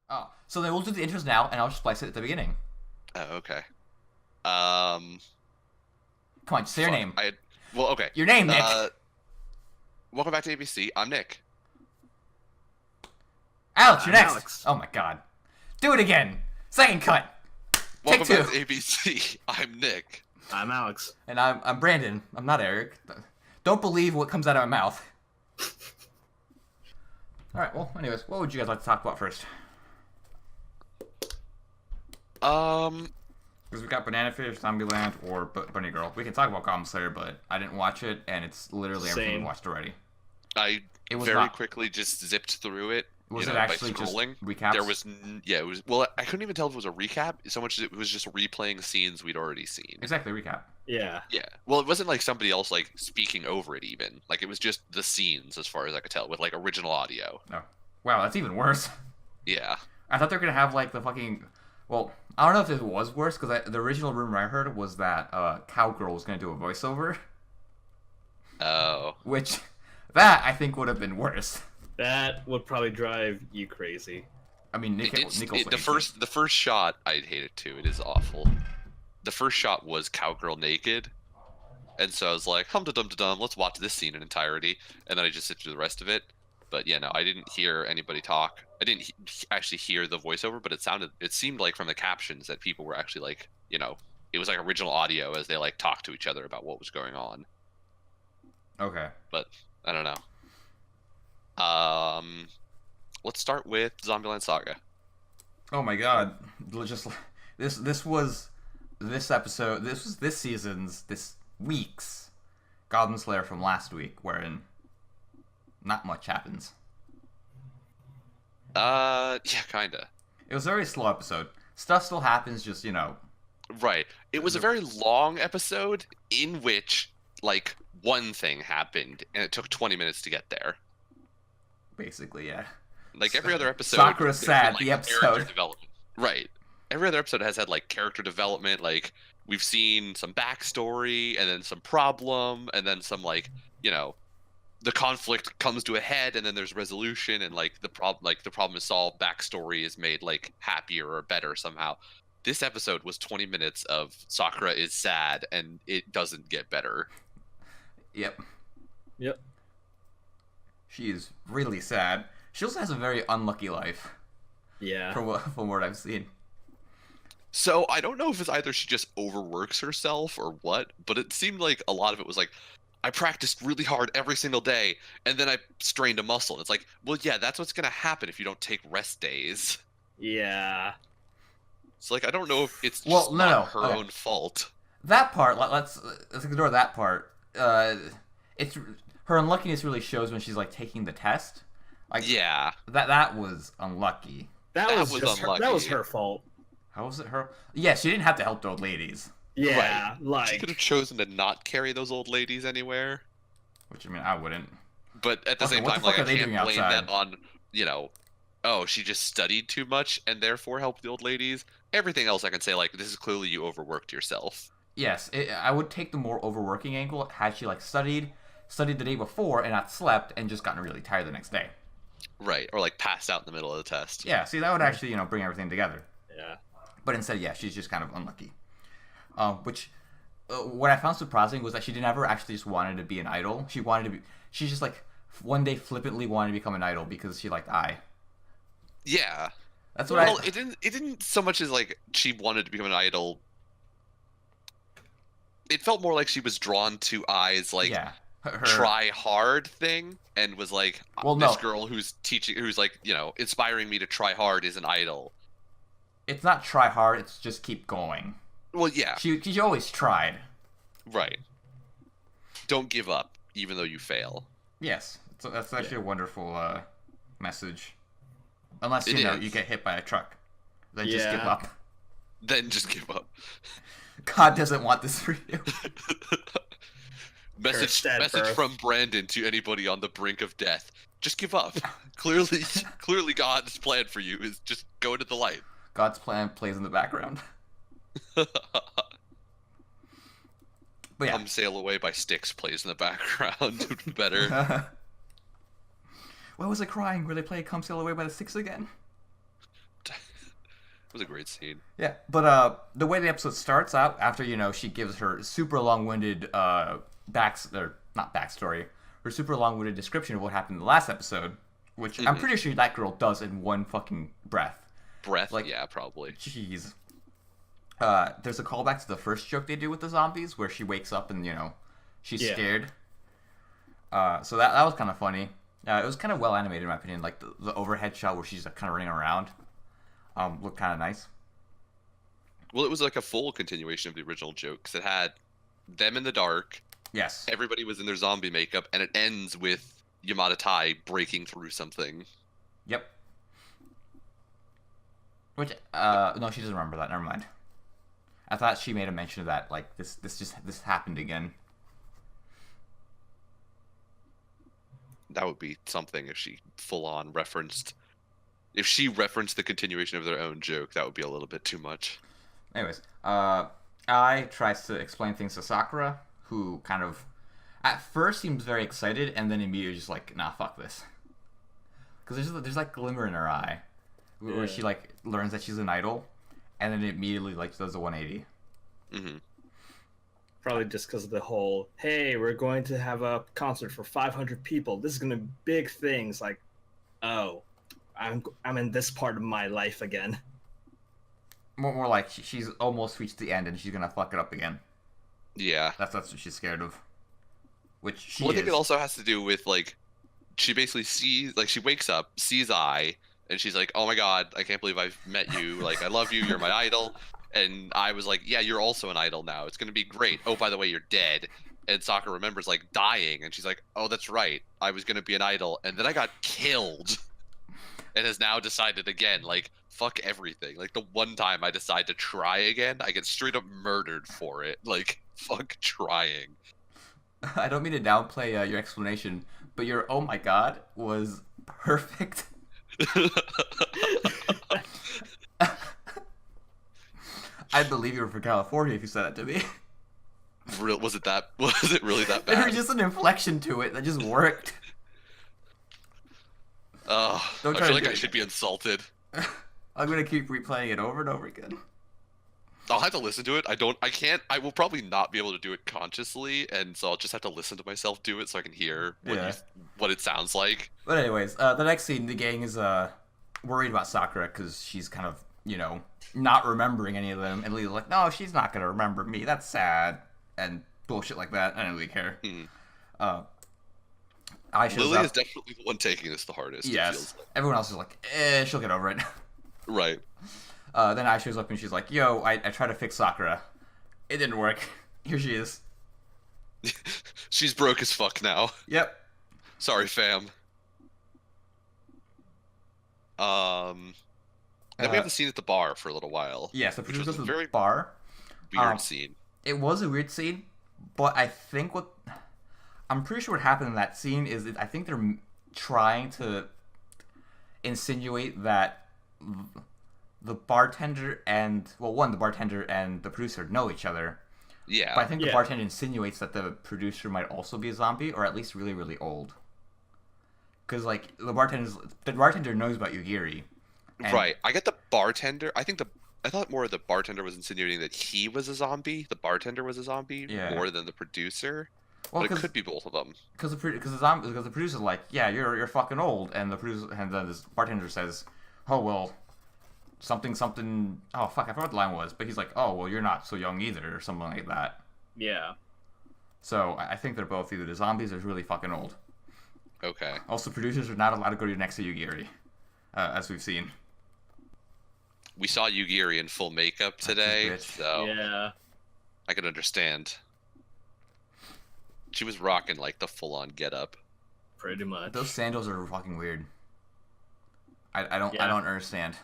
Oh, so then we'll do the intros now, and I'll just splice it at the beginning. Oh, okay. Um, Come on, just say your fuck. name. Well, okay. Your name, Nick. Uh, Welcome back to ABC. I'm Nick. Alex, you're I'm next. Alex. Oh my god. Do it again. Second cut. Take Welcome back two. to ABC. I'm Nick. I'm Alex. And I'm Brandon. I'm not Eric. Don't believe what comes out of my mouth. All right. Well, anyways, what would you guys like to talk about first? Um, Because we got Banana Fish, Zombieland, or Bunny Girl. We can talk about Goblin Slayer, but I didn't watch it, and it's literally everything we Same. watched already. I It was very not. quickly just zipped through it. Was You it know, by actually just scrolling. recaps? There was, yeah, it was. Well, I couldn't even tell if it was a recap so much as it was just replaying scenes we'd already seen. Exactly, recap. Yeah. Yeah. Well, it wasn't like somebody else like speaking over it even. Like it was just the scenes as far as I could tell with like original audio. Oh. Wow, that's even worse. Yeah. I thought they were going to have, like, the fucking... Well, I don't know if it was worse, because the original rumor I heard was that Cowgirl was going to do a voiceover, Oh. which, that, I think, would have been worse. That would probably drive you crazy. I mean, It did, Nichols the first shot I'd hate it too. It is awful. The first shot was Cowgirl naked. And so I was like, hum da dum da dum, let's watch this scene in entirety. And then I just sit through the rest of it. But yeah, no, I didn't hear anybody talk. I didn't actually hear the voiceover, but it seemed like from the captions that people were actually like, you know, it was like original audio as they like talked to each other about what was going on. Okay. But I don't know. Let's start with Zombieland Saga. Oh my god. Just, this was this episode, this season's, this week's Goblin Slayer from last week, wherein not much happens. Yeah, kinda. It was a very slow episode. Stuff still happens, just, Right. It was a very long episode in which, like, one thing happened, and it took 20 minutes to get there. basically, yeah. Like, every other episode... Sakura's there's been, sad, like, the character episode. development. Right. Every other episode has had, like, character development, like, we've seen some backstory, and then some problem, and then some, like, you know, the conflict comes to a head, and then there's resolution, and, like, the problem is solved, backstory is made, like, happier or better somehow. This episode was 20 minutes of Sakura is sad, and it doesn't get better. Yep. Yep. She is really sad. She also has a very unlucky life, Yeah. from what I've seen. So I don't know if it's either she just overworks herself or what, but it seemed like a lot of it was like, I practiced really hard every single day, and then I strained a muscle. It's like, well, yeah, that's what's gonna happen if you don't take rest days. Yeah. It's like I don't know if it's Well, just no, not her okay. own fault. That part, let's ignore that part. It's her unluckiness really shows when she's like taking the test. Like Yeah, that was unlucky. That, That was was just her, that was unlucky. her fault. How was it her? Yeah, she didn't have to help the old ladies. Yeah. she could have Like. chosen to not carry those old ladies anywhere. Which, I mean, I wouldn't. But at the Okay, same what the time, like fuck I are they can't doing blame outside? that on, you know, oh, she just studied too much and therefore helped the old ladies. Everything else I can say, like, this is clearly you overworked yourself. Yes, I would take the more overworking angle had she like studied the day before and not slept and just gotten really tired the next day. Right, or like passed out in the middle of the test. Yeah, see, that would actually bring everything together. Yeah. But instead, yeah, she's just kind of unlucky. Which, what I found surprising was that she never actually just wanted to be an idol. She just like one day flippantly wanted to become an idol because she liked I. Yeah. That's what Well, I. it didn't so much as like she wanted to become an idol. It felt more like she was drawn to I's like Yeah, her. try hard thing and was like, Well, this no. girl who's like, you know, inspiring me to try hard is an idol. It's not try hard. It's just keep going. Well, yeah, She always tried. right. Don't give up, even though you fail. Yes, so that's actually a wonderful message. Unless It is. you get hit by a truck, then just give Yeah. up. Then just give up. God doesn't want this for you. Dead Message birth. from Brandon to anybody on the brink of death. Just give up. Clearly God's plan for you is just go into the light. God's plan plays in the background. But yeah. Come Sail Away by Styx plays in the background. Would be better. Why was I crying? Were they playing Come Sail Away by the Six again? It was a great scene. Yeah, but the way the episode starts out, after she gives her super long-winded not backstory, her super long-winded description of what happened in the last episode, which I'm pretty sure that girl does in one fucking breath. Like, yeah, probably. Jeez. There's a callback to the first joke they do with the zombies, where she wakes up and she's scared. So that was kind of funny. It was kind of well animated in my opinion. Like the overhead shot where she's kind of running around, looked kind of nice. Well, it was like a full continuation of the original joke because it had them in the dark. Yes. Everybody was in their zombie makeup, and it ends with Yamada Tai breaking through something. Yep. Which no, she doesn't remember that. Never mind. I thought she made a mention of that. Like this happened again. That would be something if she full on referenced. If she referenced the continuation of their own joke, that would be a little bit too much. Anyways, I tries to explain things to Sakura, who kind of at first seems very excited and then immediately just like, nah, fuck this. Because there's like glimmer in her eye, where she like learns that she's an idol, and then immediately like does a 180. Mm-hmm. Probably just because of the whole, hey, we're going to have a concert for 500 people. This is gonna be big things. Like, oh, I'm in this part of my life again. More like she's almost reached the end and she's gonna fuck it up again. Yeah. That's what she's scared of. Which she Well, I think is. it also has to do with like, she basically sees, like, she wakes up, sees I, and she's like, oh my god, I can't believe I've met you. Like, I love you. You're my idol. And I was like, yeah, you're also an idol now. It's gonna be great. Oh, by the way, you're dead. And Sakura remembers like dying, and she's like, oh, that's right. I was gonna be an idol, and then I got killed. And has now decided again, like, fuck everything. Like, the one time I decide to try again, I get straight up murdered for it. Like, fuck trying. I don't mean to downplay your explanation, but your oh my god was perfect. I'd believe you were from California if you said that to me. Was it really that There bad? was just an inflection to it that just worked. I Don't try feel to like do I it should be insulted. I'm gonna keep replaying it over and over again. I'll have to listen to it. I will probably not be able to do it consciously, and so I'll just have to listen to myself do it so I can hear what it sounds like. But anyways, the next scene, the gang is worried about Sakura because she's kind of not remembering any of them, and Lee's like, no, she's not gonna remember me. That's sad and bullshit like that. I don't really care. I shows Lily up. is definitely the one taking this the hardest. It Yes. feels like. Everyone else is like, she'll get over it. Right. Then I shows up and she's like, yo, I tried to fix Sakura. It didn't work. Here she is. She's broke as fuck now. Yep. Sorry, fam. Then we have the scene at the bar for a little while. Yes, the which was producer a of the very bar. weird scene. It was a weird scene, but I think I'm pretty sure what happened in that scene is I think they're trying to insinuate that the bartender and the bartender and the producer know each other. Yeah. But I think the bartender insinuates that the producer might also be a zombie, or at least really, really old. Because like the bartender knows about Yugiri. Right. I get the bartender. I thought more the bartender was insinuating that he was a zombie. The bartender was a zombie more than the producer. Well, but it could be both of them. Because the producer's like, yeah, you're fucking old, and the producer and then this bartender says, oh well, something. Oh fuck, I forgot what the line was, but he's like, oh well, you're not so young either, or something like that. Yeah. So I think they're both either the zombies or really fucking old. Okay. Also, producers are not allowed to go next to Yugiri, as we've seen. We saw Yugiri in full makeup today, so yeah, I can understand. She was rocking like the full-on get-up. Pretty much. Those sandals are fucking weird. I don't understand.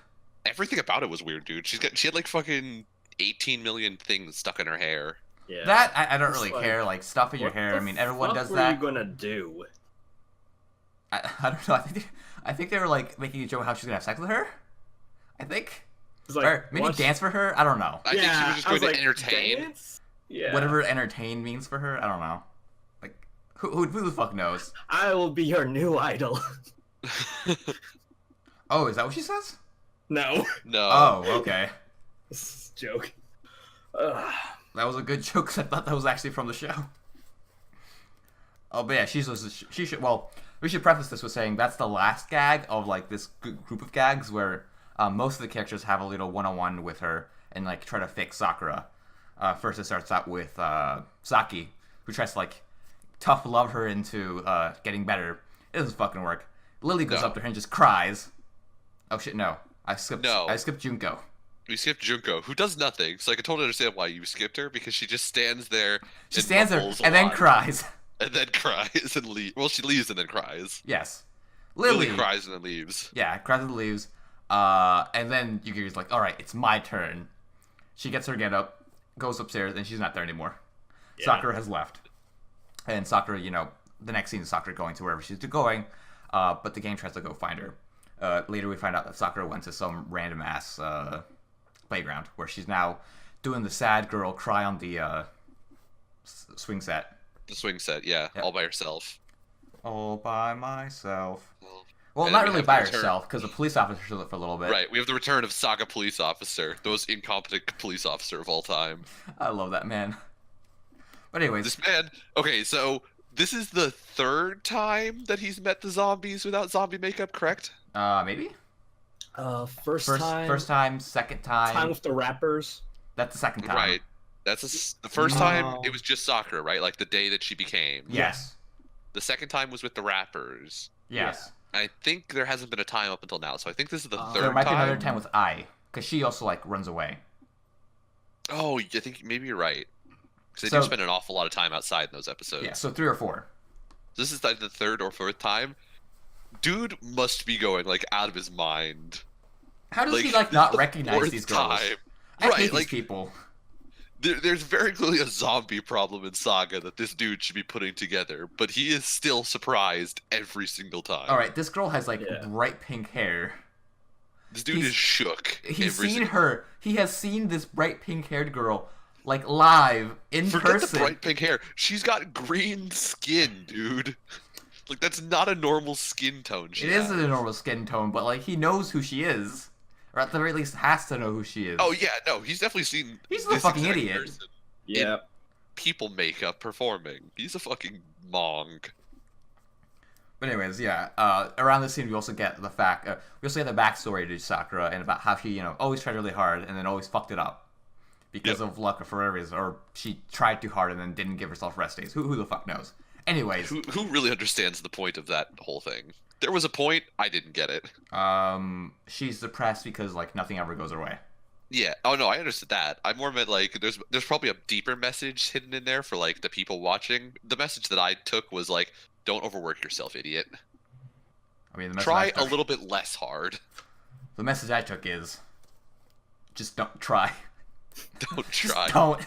Everything about it was weird, dude. She had like fucking 18 million things stuck in her hair. Yeah. That I don't really care. Like stuff in your hair. I mean, everyone does that. What were you gonna do? I don't know. I think they were like making a joke about how she's gonna have sex with her. I think. Like, or maybe dance for her. I don't know. I think she was just going to entertain. Dance? Yeah. Whatever entertain means for her. I don't know. Like who the fuck knows? I will be your new idol. Oh, is that what she says? No. No. Oh, okay. This is a joke. Ugh. That was a good joke 'cause I thought that was actually from the show. Oh, but yeah, she should. Well, we should preface this with saying that's the last gag of like this group of gags where most of the characters have a little one-on-one with her and like try to fix Sakura. First, it starts out with Saki, who tries to like tough love her into getting better. It doesn't fucking work. Lily goes up to her and just cries. Oh shit, no. I skipped Junko. We skipped Junko, who does nothing. So I can totally understand why you skipped her, because she just stands there. She stands there and then cries. And then cries and leaves. Well, she leaves and then cries. Yes. Lily cries and then leaves. Yeah, cries and leaves. And then Yukiri's like, alright, it's my turn. She gets her get up, goes upstairs, and she's not there anymore. Yeah. Sakura has left. And Sakura, the next scene is Sakura going to wherever she's going, but the game tries to go find her. Later we find out that Sakura went to some random ass playground where she's now doing the sad girl cry on the swing set. The swing set, yeah, yep. All by herself. All by myself. Well, not really by herself, because the police officer shows up for a little bit. Right, we have the return of Saga police officer, the most incompetent police officer of all time. I love that man. But anyways. This man, okay, so this is the third time that he's met the zombies without zombie makeup, correct? Maybe? First time, second time. Time with the rappers. That's the second time. Right. That's the first time it was just Sakura, right? Like the day that she became. Yes. The second time was with the rappers. Yes. Yeah. I think there hasn't been a time up until now, so I think this is the third time. There might be another time with Ai, because she also like runs away. Oh, I think maybe you're right. Because they do spend an awful lot of time outside in those episodes. Yeah, so 3 or 4. This is like the third or fourth time. Dude must be going like out of his mind. How does he like not recognize these girls? I hate these people. There's very clearly a zombie problem in Saga that this dude should be putting together, but he is still surprised every single time. All right, this girl has like bright pink hair. This dude is shook. He's seen her. He has seen this bright pink-haired girl like live in person. Forget the bright pink hair. She's got green skin, dude. Like that's not a normal skin tone. It isn't a normal skin tone, but like he knows who she is. Or at the very least has to know who she is. Oh yeah, no, he's definitely seen. He's the fucking idiot. Yeah. People makeup performing. He's a fucking mong. But anyways, yeah. Around this scene, we also get the fact. We also get the backstory to Sakura and about how she, always tried really hard and then always fucked it up because of luck or for whatever reason, or she tried too hard and then didn't give herself rest days. Who the fuck knows? Anyways, who really understands the point of that whole thing? There was a point, I didn't get it. She's depressed because like nothing ever goes her way. Yeah. Oh no, I understood that. I more meant like there's probably a deeper message hidden in there for like the people watching. The message that I took was like, don't overwork yourself, idiot. I mean, try a little bit less hard. The message I took is, just don't try. Don't try. Just don't.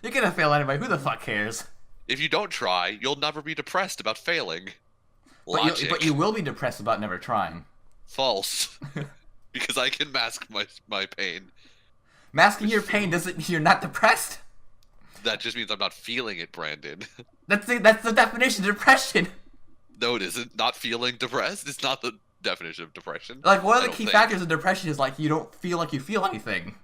You're gonna fail anyway. Who the fuck cares? If you don't try, you'll never be depressed about failing. But you will be depressed about never trying. False. Because I can mask my pain. Masking your pain doesn't mean you're not depressed. That just means I'm not feeling it, Brandon. That's the definition of depression. No, it isn't. Not feeling depressed? It's not the definition of depression. Like, one of the key factors of depression is, like, you don't feel like you feel anything.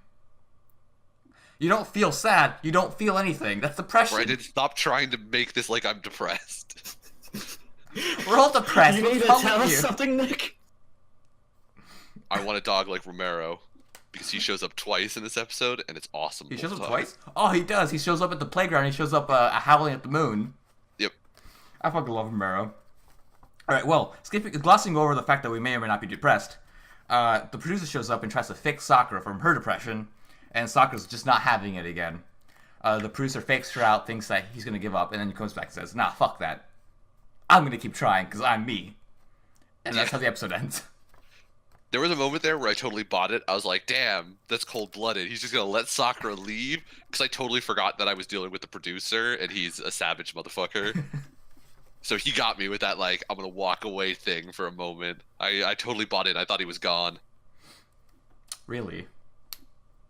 You don't feel sad. You don't feel anything. That's depression. Brandon, stop trying to make this like I'm depressed. We're all depressed. You need to tell us something, Nick? I want a dog like Romero. Because he shows up twice in this episode, and it's awesome. He shows up twice? Oh, he does. He shows up at the playground. He shows up howling at the moon. Yep. I fucking love Romero. Alright, well, glossing over the fact that we may or may not be depressed, the producer shows up and tries to fix Sakura from her depression, and Sakura's just not having it again. The producer fakes her out, thinks that he's going to give up, and then he comes back and says, nah, fuck that. I'm going to keep trying, because I'm me. And that's how the episode ends. There was a moment there where I totally bought it. I was like, damn, that's cold-blooded. He's just going to let Sakura leave? Because I totally forgot that I was dealing with the producer, and he's a savage motherfucker. So he got me with that, like, I'm going to walk away thing for a moment. I totally bought it. I thought he was gone. Really?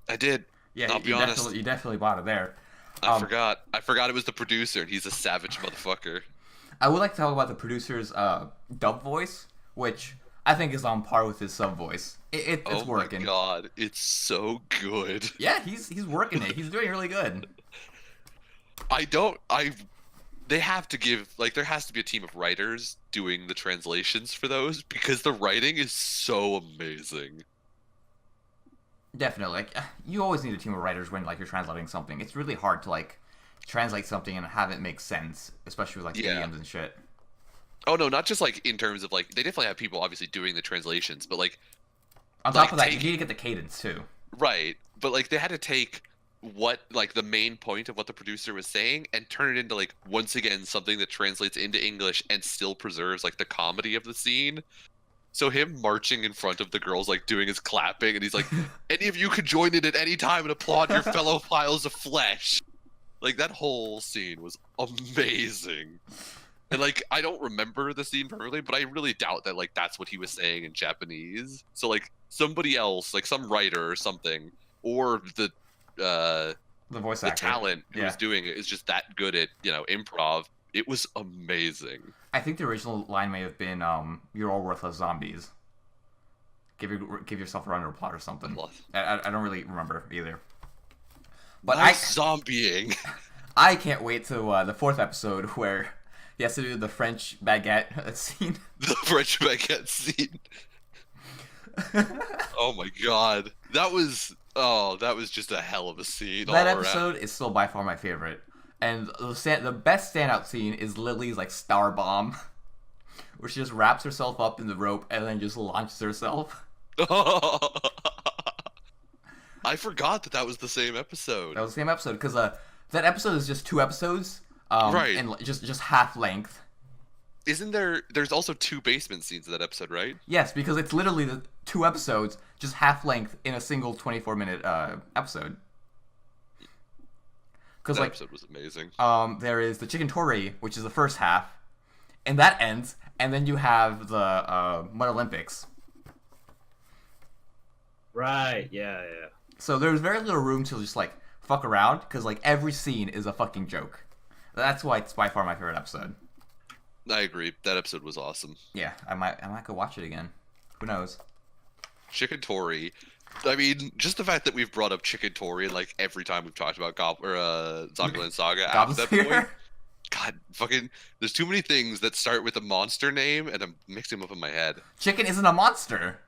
I did. Yeah, I'll be honest. You definitely bought it there. I forgot. I forgot it was the producer, and he's a savage motherfucker. I would like to talk about the producer's dub voice, which I think is on par with his sub voice. It's Oh my working. god, it's so good. Yeah, he's working it. He's doing really good. They have to give, like, there has to be a team of writers doing the translations for those because the writing is so amazing. Definitely. Like, you always need a team of writers when like you're translating something. It's really hard to like translate something and have it make sense, especially with like Yeah. idioms and shit. Oh no, not just like in terms of like they definitely have people obviously doing the translations, but like On Like, top of that, take- you need to get the cadence too. right, but like they had to take what like the main point of what the producer was saying and turn it into like once again something that translates into English and still preserves like the comedy of the scene. So him marching in front of the girls, like doing his clapping, and he's like, "Any of you could join in at any time and applaud your fellow piles of flesh." Like that whole scene was amazing. And like I don't remember the scene perfectly, but I really doubt that like that's what he was saying in Japanese. So like somebody else, like some writer or something, or the The voice actor. talent who Yeah. was doing it is just that good at, improv. It was amazing. I think the original line may have been, "You're all worthless zombies. Give yourself a run or a plot or something." I don't really remember either. But Nice zombieing. I can't wait to the 4th episode where he has to do the French baguette scene. The French baguette scene. Oh my god. That was just a hell of a scene all That around. episode is still by far my favorite. And the best standout scene is Lily's like star bomb, where she just wraps herself up in the rope and then just launches herself. I forgot that was the same episode. That was the same episode because that episode is just 2 episodes, Right. and just half length. Isn't there's also 2 basement scenes in that episode, right? Yes, because it's literally the 2 episodes, just half length in a single 24-minute episode. Because That like episode was amazing. there is the Chicken Tori, which is the first half, and that ends, and then you have the Mud Olympics. Right. Yeah. Yeah. So there's very little room to just like fuck around, because like every scene is a fucking joke. That's why it's by far my favorite episode. I agree. That episode was awesome. Yeah, I might go watch it again. Who knows? Chicken Tori. I mean, just the fact that we've brought up Chicken Tori like every time we've talked about Zombieland Saga Goblin after that Slayer? point. God, fucking, there's too many things that start with a monster name, and I'm mixing them up in my head. Chicken isn't a monster.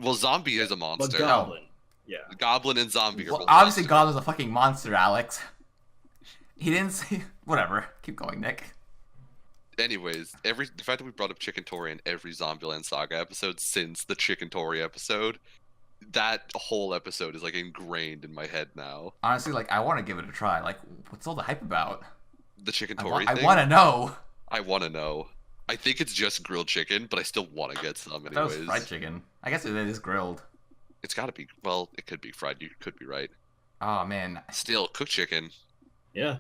Well, zombie is a But monster. Goblin. Yeah. Goblin and zombie are Well, both obviously, monsters. Goblin's a fucking monster, Alex. He didn't say. Whatever. Keep going, Nick. Anyways, the fact that we brought up Chicken Tori in every Zombieland Saga episode since the Chicken Tori episode, that whole episode is like ingrained in my head now. Honestly, like, I want to give it a try. Like, what's all the hype about? The Chicken I Tori want thing. to know. I want to know. I think it's just grilled chicken, but I still want to get some That was anyways. fried chicken. I guess it is grilled. It's got to be. Well, it could be fried. You could be right. Oh man, Still, cooked chicken. Yeah.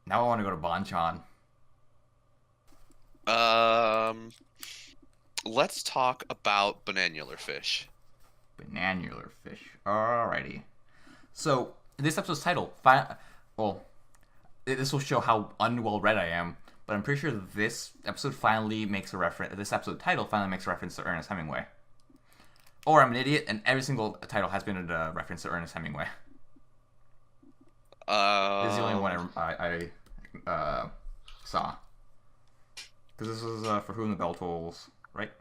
now I want to go to Bonchon. Let's talk about bananular fish. Bananular fish. Alrighty. So this episode's title, this will show how unwell read I am. But I'm pretty sure this episode finally makes a reference. This episode title finally makes a reference to Ernest Hemingway. Or I'm an idiot, and every single title has been a reference to Ernest Hemingway. This is the only one I saw. Because this was For Whom the Bell Tolls, right?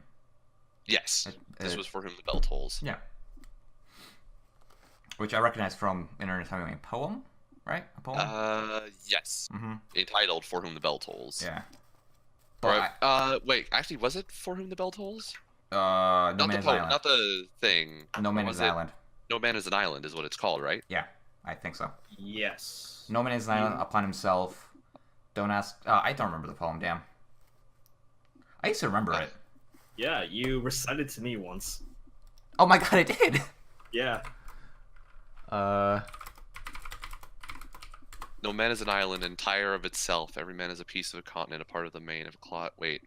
Yes, this uh, was For Whom the Bell Tolls. Yeah. Which I recognize from an Ernest Hemingway poem, right? A poem? Yes. Mm-hmm. Entitled For Whom the Bell Tolls. Yeah. Or, But wait, actually, was it For Whom the Bell Tolls? No Not the Man's poem, Island. not the thing. No Man Was is it- an Island. No Man is an Island is what it's called, right? Yeah, I think so. Yes. No Man is an Island upon himself. Don't ask. I don't remember the poem. Damn. I used to remember it. Yeah, you recited to me once. Oh my god, I did. Yeah. No man is an island, entire of itself. Every man is a piece of a continent, a part of the main. If a clod, wait.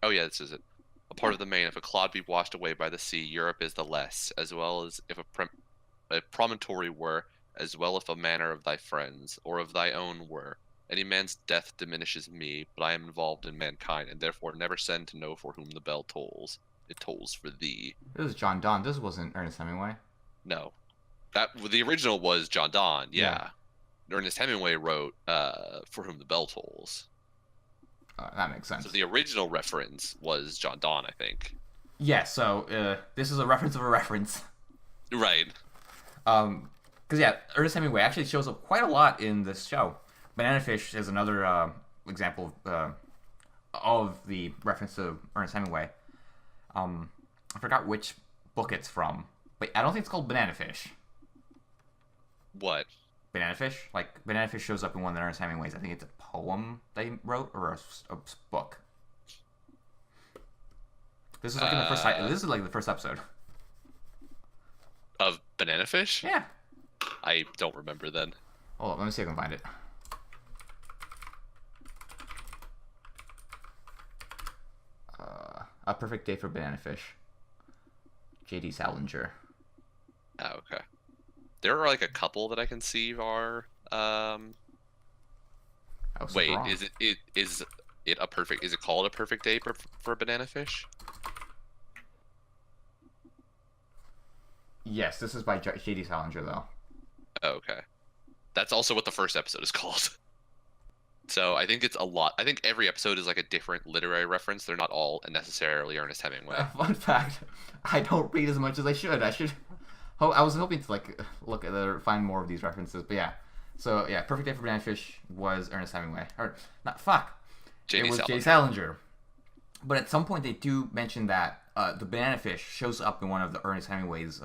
Oh yeah, this is it. A part of the main. If a clod be washed away by the sea, Europe is the less. As well as if a promontory were, as well if a manner of thy friends, or of thy own were. Any man's death diminishes me, but I am involved in mankind, and therefore never send to know for whom the bell tolls. it tolls for thee. This is John Donne. This wasn't Ernest Hemingway. No, the original was John Donne. Yeah. Ernest Hemingway wrote For Whom the Bell Tolls. That makes sense. So the original reference was John Donne, I think. Yeah, so this is a reference of a reference. Right. Because yeah, Ernest Hemingway actually shows up quite a lot in this show. Banana Fish is another example of the reference to Ernest Hemingway. I forgot which book it's from, but I don't think it's called Banana Fish. What? Banana Fish? Like, Banana Fish shows up in one of Ernest Hemingway's. I think it's a poem they wrote or a book. This is like in the first. This is like the first episode of Banana Fish. Yeah. I don't remember then. Hold on, let me see if I can find it. A Perfect Day for Banana Fish. J.D. Salinger. Oh, okay. There are like a couple that I can see are. Wait, wrong. is it a perfect? Is it called A Perfect Day for Banana Fish? Yes, this is by J.D. Salinger though. Oh, okay. That's also what the first episode is called. So I think it's a lot. I think every episode is like a different literary reference. They're not all necessarily Ernest Hemingway. Fun fact: I don't read as much as I should. I was hoping to like look at find more of these references, but yeah. So yeah, Perfect Day for Banana Fish was Ernest Hemingway, or not? Fuck, it was J. Salinger. But at some point they do mention that the banana fish shows up in one of the Ernest Hemingway's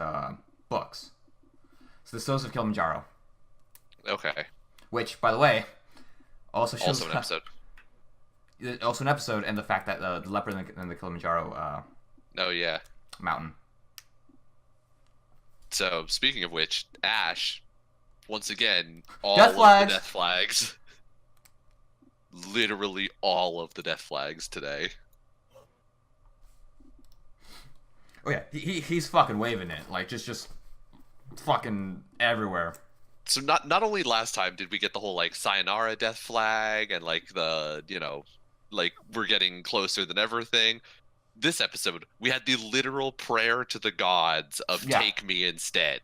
books. So the Souls of Kilimanjaro. Okay. Which, by the way, also shows also an episode. Also an episode, and the fact that the leopard in the Kilimanjaro oh yeah. mountain. So speaking of which, Ash, once again, all death of flags. the death flags. Literally all of the death flags today. Oh yeah, he's fucking waving it like just fucking everywhere. So not only last time did we get the whole like sayonara death flag and like the like we're getting closer than ever thing. This episode we had the literal prayer to the gods of take me instead.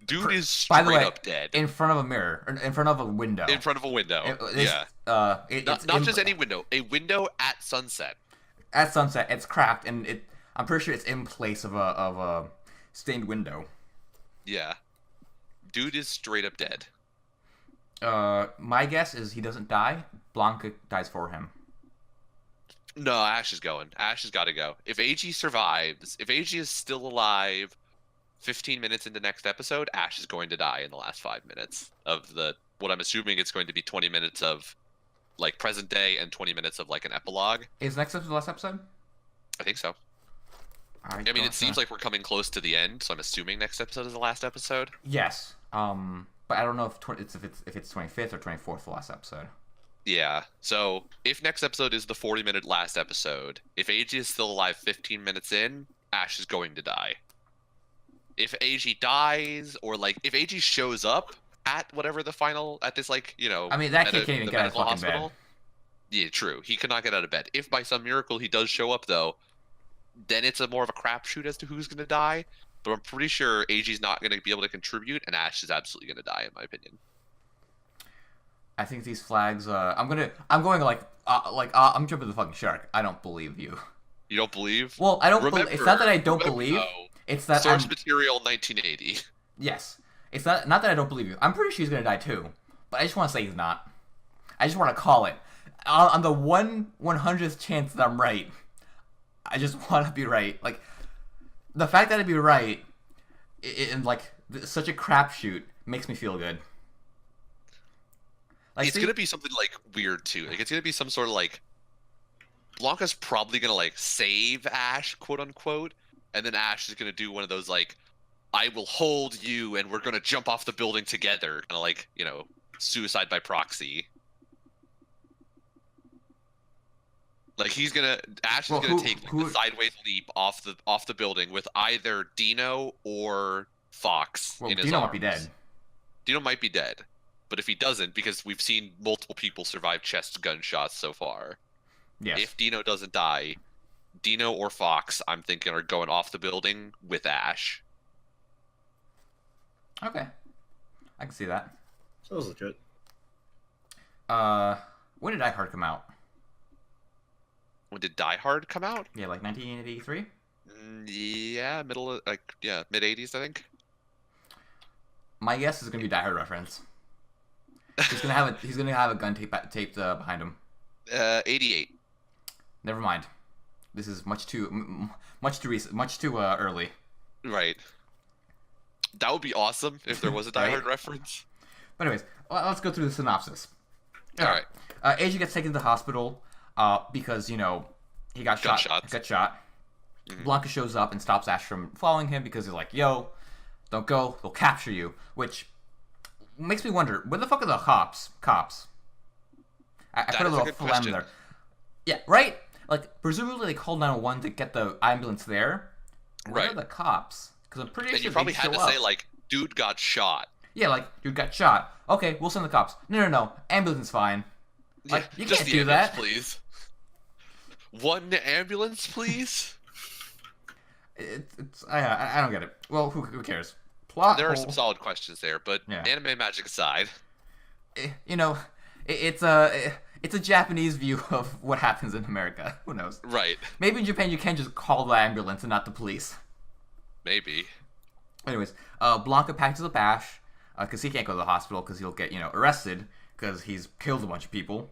Dude is straight up dead in front of a mirror, or in front of a window. In front of a window. Yeah. Not just any window, a window at sunset. At sunset, it's cracked, and I'm pretty sure it's in place of a stained window. Yeah. Dude is straight up dead. My guess is he doesn't die. Blanca dies for him. No, Ash is going. Ash has got to go. If AG survives, if AG is still alive 15 minutes into next episode, Ash is going to die in the last 5 minutes of what I'm assuming it's going to be 20 minutes of like present day and 20 minutes of like an epilogue. Is next episode the last episode? I think so. I mean, it seems like we're coming close to the end, so I'm assuming next episode is the last episode. Yes. But I don't know if it's 25th or 24th the last episode. Yeah. So if next episode is the 40-minute last episode, if AG is still alive 15 minutes in, Ash is going to die. If AG dies, or like if AG shows up at whatever the final at this like I mean that kid can't even get out of fucking hospital bed. Yeah, true. He cannot get out of bed. If by some miracle he does show up though, then it's more of a crapshoot as to who's going to die. But I'm pretty sure AG's not going to be able to contribute, and Ash is absolutely going to die, in my opinion. I think these flags. I'm jumping the fucking shark. I don't believe you. You don't believe? Well, I don't. It's not that I don't believe. Though, it's that source material 1980. Yes, it's not that I don't believe you. I'm pretty sure he's going to die too, but I just want to say he's not. I just want to call it on the 1/100th chance that I'm right. I just want to be right. Like, the fact that I'd be right in like such a crapshoot makes me feel good. Like, it's gonna be something like weird too. Like, it's gonna be some sort of like Blanca's probably gonna like save Ash, quote unquote, and then Ash is gonna do one of those like, I will hold you and we're gonna jump off the building together, kind of like, suicide by proxy. Like Ash is gonna take a sideways leap off the building with either Dino or Fox in his Dino arms. might be dead. Dino might be dead, but if he doesn't, because we've seen multiple people survive chest gunshots so far. Yes. If Dino doesn't die, Dino or Fox, I'm thinking, are going off the building with Ash. Okay, I can see that. So it was legit. When did Die Hard come out? When did Die Hard come out? Yeah, like 1983. Yeah, mid 80s, I think. My guess is gonna be a Die Hard reference. He's gonna have a gun taped behind him. 88. Never mind. This is much too recent, much too early. Right. That would be awesome if there was a Die Right? Hard reference. But anyways, let's go through the synopsis. All right. AJ gets taken to the hospital because he got Gunshots. got shot. Mhm. Blanca shows up and stops Ash from following him because he's like, "Yo, don't go. They'll capture you." Which makes me wonder, where the fuck are the cops? I That put a is a little good phlegm question. there. Yeah, right? Like, presumably they called 911 to get the ambulance there. Where Right. are the cops? Because I'm pretty And sure you probably they'd had to show say, up. like, dude got shot. Yeah, like, dude got shot. Okay, we'll send the cops. No. Ambulance is fine. Like, you just can't the do ambulance, that. please. One ambulance, please? I don't get it. Well, who cares? Plot There are hole. some solid questions there, but Yeah. anime magic aside, It's a Japanese view of what happens in America. Who knows? right, Maybe in Japan you can just call the ambulance and not the police. maybe. Anyways, Blanca packs up Ash because he can't go to the hospital because he'll get arrested because he's killed a bunch of people.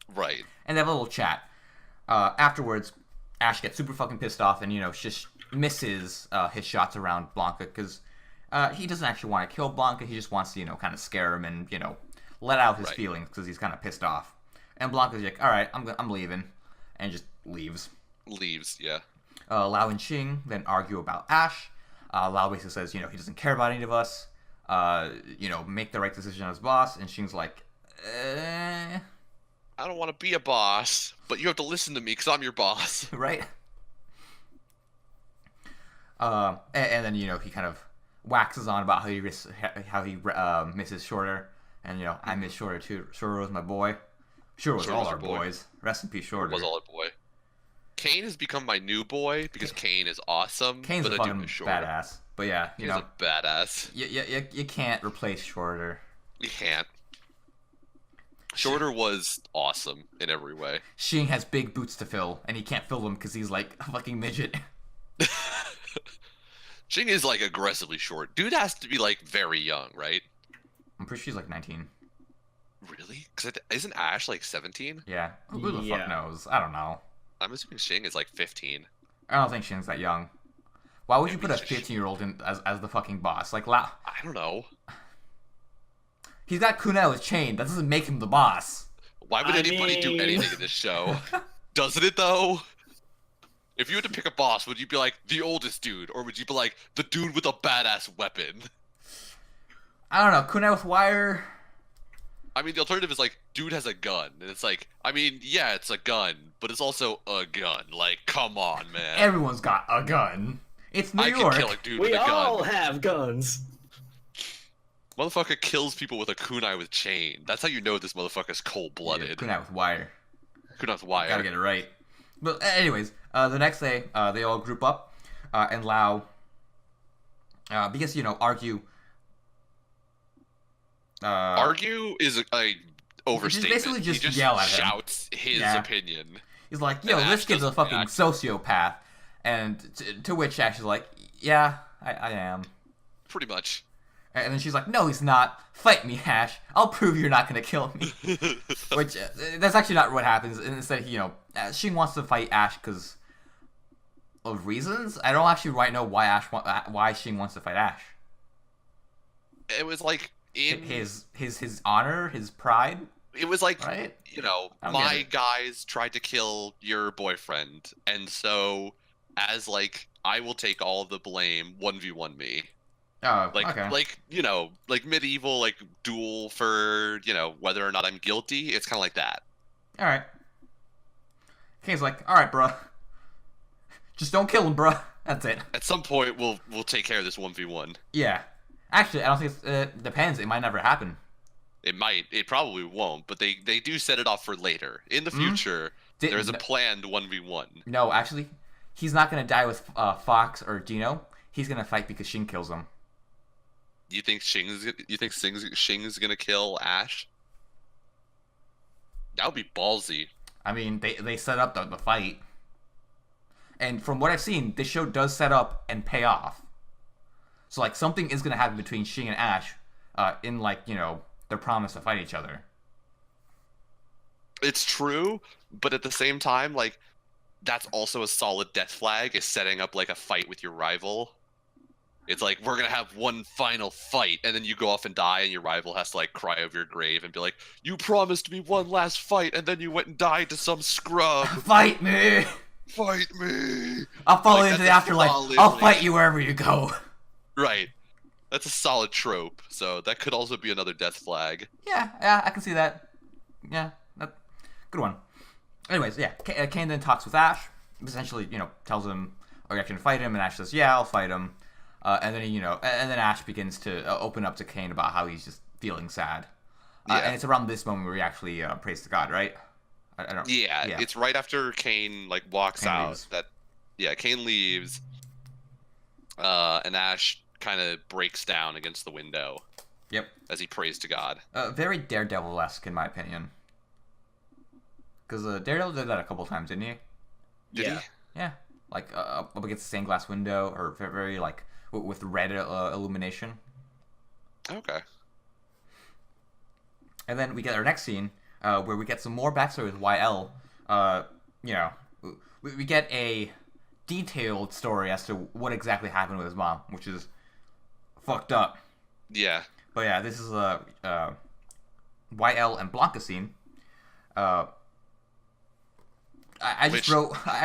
Right. And they have a little chat. Afterwards, Ash gets super fucking pissed off and just misses his shots around Blanca because he doesn't actually want to kill Blanca. He just wants to kind of scare him and let out his Right. feelings because he's kind of pissed off. And Blanca's like, "All right, I'm leaving," and just leaves. Leaves, yeah. Lau and Xing then argue about Ash. Lau basically says, he doesn't care about any of us. Make the right decision as boss. And Xing's like, I don't want to be a boss, but you have to listen to me because I'm your boss. right? And then he kind of waxes on about how he misses Shorter, and I miss Shorter too. Shorter was my boy. Shorter was Shorter all was our your boy. boys. Rest in peace, Shorter. Was all a boy. Kane has become my new boy because Kane is awesome. Kane's but a I do fucking miss Shorter. badass. But yeah, He's a badass. you can't replace Shorter. You can't. Shorter was awesome in every way. Xing has big boots to fill, and he can't fill them because he's like a fucking midget. Jing is like aggressively short. Dude has to be like very young, right? I'm pretty sure he's like 19. Really? Because isn't Ash like 17? Yeah. Who the Yeah. fuck knows? I don't know. I'm assuming Xing is like 15. I don't think Xing's that young. Why would you Maybe put a he's just- 15-year-old in as the fucking boss? Like, I don't know. he's got Kunai with chain. That doesn't make him the boss. Why would I anybody do mean- anything in this show? Doesn't it though? If you had to pick a boss, would you be like the oldest dude, or would you be like the dude with a badass weapon? I don't know. Kunai with wire. I mean, the alternative is like, dude has a gun, and it's like, I mean, yeah, it's a gun, but it's also a gun. Like, come on, man. Everyone's got a gun. It's New I York. could kill a dude We with a all gun. have guns. Motherfucker kills people with a kunai with chain. That's how you know this motherfucker's Yeah, cold-blooded. Kunai with wire. Kunai with wire. Gotta get it right. But anyways, the next day, they all group up, and Lau, because argue. Argue is a overstatement. basically just he just yell at him. shouts his Yeah. opinion. He's like, "Yo, And this Ash kid's a doesn't fucking react. sociopath," and to which Ash is like, "Yeah, I am." Pretty much. And then she's like, "No, he's not. Fight me, Ash. I'll prove you're not gonna kill me." Which that's actually not what happens. And instead, she wants to fight Ash because of reasons. I don't actually right know why she wants to fight Ash. It was like in His honor, his pride, it was like right? you know, I don't get my it. guys tried to kill your boyfriend, and so as like I will take all the blame 1v1 me. Oh, Like okay. like medieval like duel for, whether or not I'm guilty. It's kind of like that. All right. Kane's like, "All right, bruh. Just don't kill him, bruh. That's it." At some point we'll take care of this 1v1. Yeah. Actually, I don't think it depends. It might never happen. It probably won't, but they do set it off for later. In the future, There's a planned 1v1. No, actually, he's not gonna die with Fox or Gino. He's gonna fight because Shing kills him. You think Shing's gonna kill Ash? That would be ballsy. I mean, they set up the fight. And from what I've seen, this show does set up and pay off. So, like, something is going to happen between Shing and Ash in, like, you know, their promise to fight each other. It's true, but at the same time, like, that's also a solid death flag, is setting up, like, a fight with your rival. It's like, we're going to have one final fight, and then you go off and die, and your rival has to, like, cry over your grave and be like, you promised me one last fight, and then you went and died to some scrub. Fight me! Fight me! I'll follow you into the afterlife. I'll fight you wherever you go. Right. That's a solid trope, so that could also be another death flag. Yeah, I can see that. Yeah, good one. Anyways, yeah, Kane then talks with Ash. Essentially, you know, tells him, "Are you actually gonna fight him?" And Ash says, "Yeah, I'll fight him." And then and then Ash begins to open up to Kane about how he's just feeling sad. And it's around this moment where he actually prays to God, right? I don't. Yeah, it's right after Kane like walks Kane out. Leaves. Kane leaves. And Ash kind of breaks down against the window. Yep. As he prays to God. Very Daredevil-esque in my opinion. Because Daredevil did that a couple times, didn't he? Did he? Yeah. Like up against the stained glass window, or very like with red illumination. Okay. And then we get our next scene where we get some more backstory with YL. We get a detailed story as to what exactly happened with his mom, which is fucked up. Yeah. But yeah, this is a YL and Blanca scene. I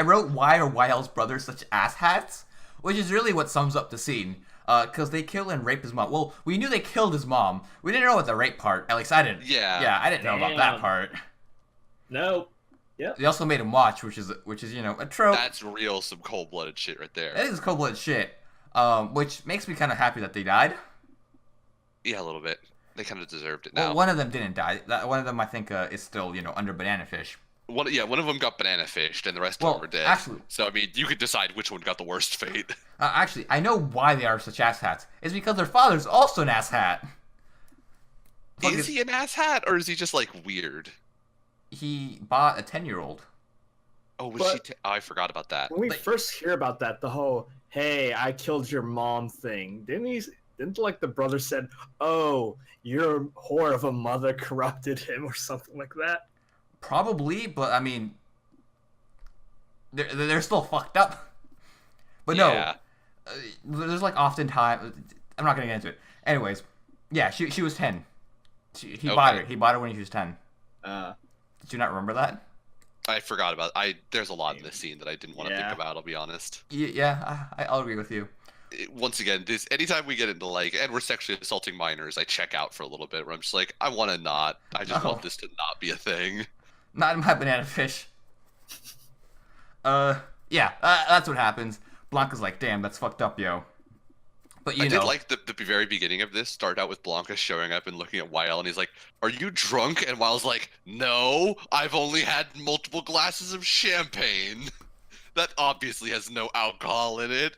wrote why are YL's brothers such asshats, which is really what sums up the scene. Because they kill and rape his mom. Well, we knew they killed his mom. We didn't know about the rape part. At least I didn't. Yeah. I didn't know about that part. No. Yeah. They also made him watch, which is a trope. That's real some cold-blooded shit right there. That is cold-blooded shit. Which makes me kind of happy that they died. Yeah, a little bit. They kind of deserved it now. Well, one of them didn't die. One of them, I think, is still, under banana fish. One of them got banana fished, and the rest of them were dead. Actually, so, I mean, you could decide which one got the worst fate. Actually, I know why they are such asshats. It's because their father's also an asshat. Is he an asshat, or is he just, like, weird? He bought a 10-year-old. Oh, was she? I forgot about that. When we first hear about that, the whole "Hey, I killed your mom" thing, didn't like the brother said, "Oh, your whore of a mother corrupted him" or something like that? Probably, but I mean, they're still fucked up. But no, there's like oftentimes I'm not gonna get into it. Anyways, yeah, she was 10. He bought her. He bought her when she was 10. Did you not remember that? I forgot about it. There's a lot in this scene that I didn't want to think about, I'll be honest. Yeah, I'll agree with you. Once again, anytime we get into and we're sexually assaulting minors, I check out for a little bit where I'm just like, I want to not. I just want this to not be a thing. Not in my banana fish. That's what happens. Blanca's like, damn, that's fucked up, yo. But I did like the very beginning of this start out with Blanca showing up and looking at YL, and he's like, "Are you drunk?" And YL's like, "No, I've only had multiple glasses of champagne. That obviously has no alcohol in it."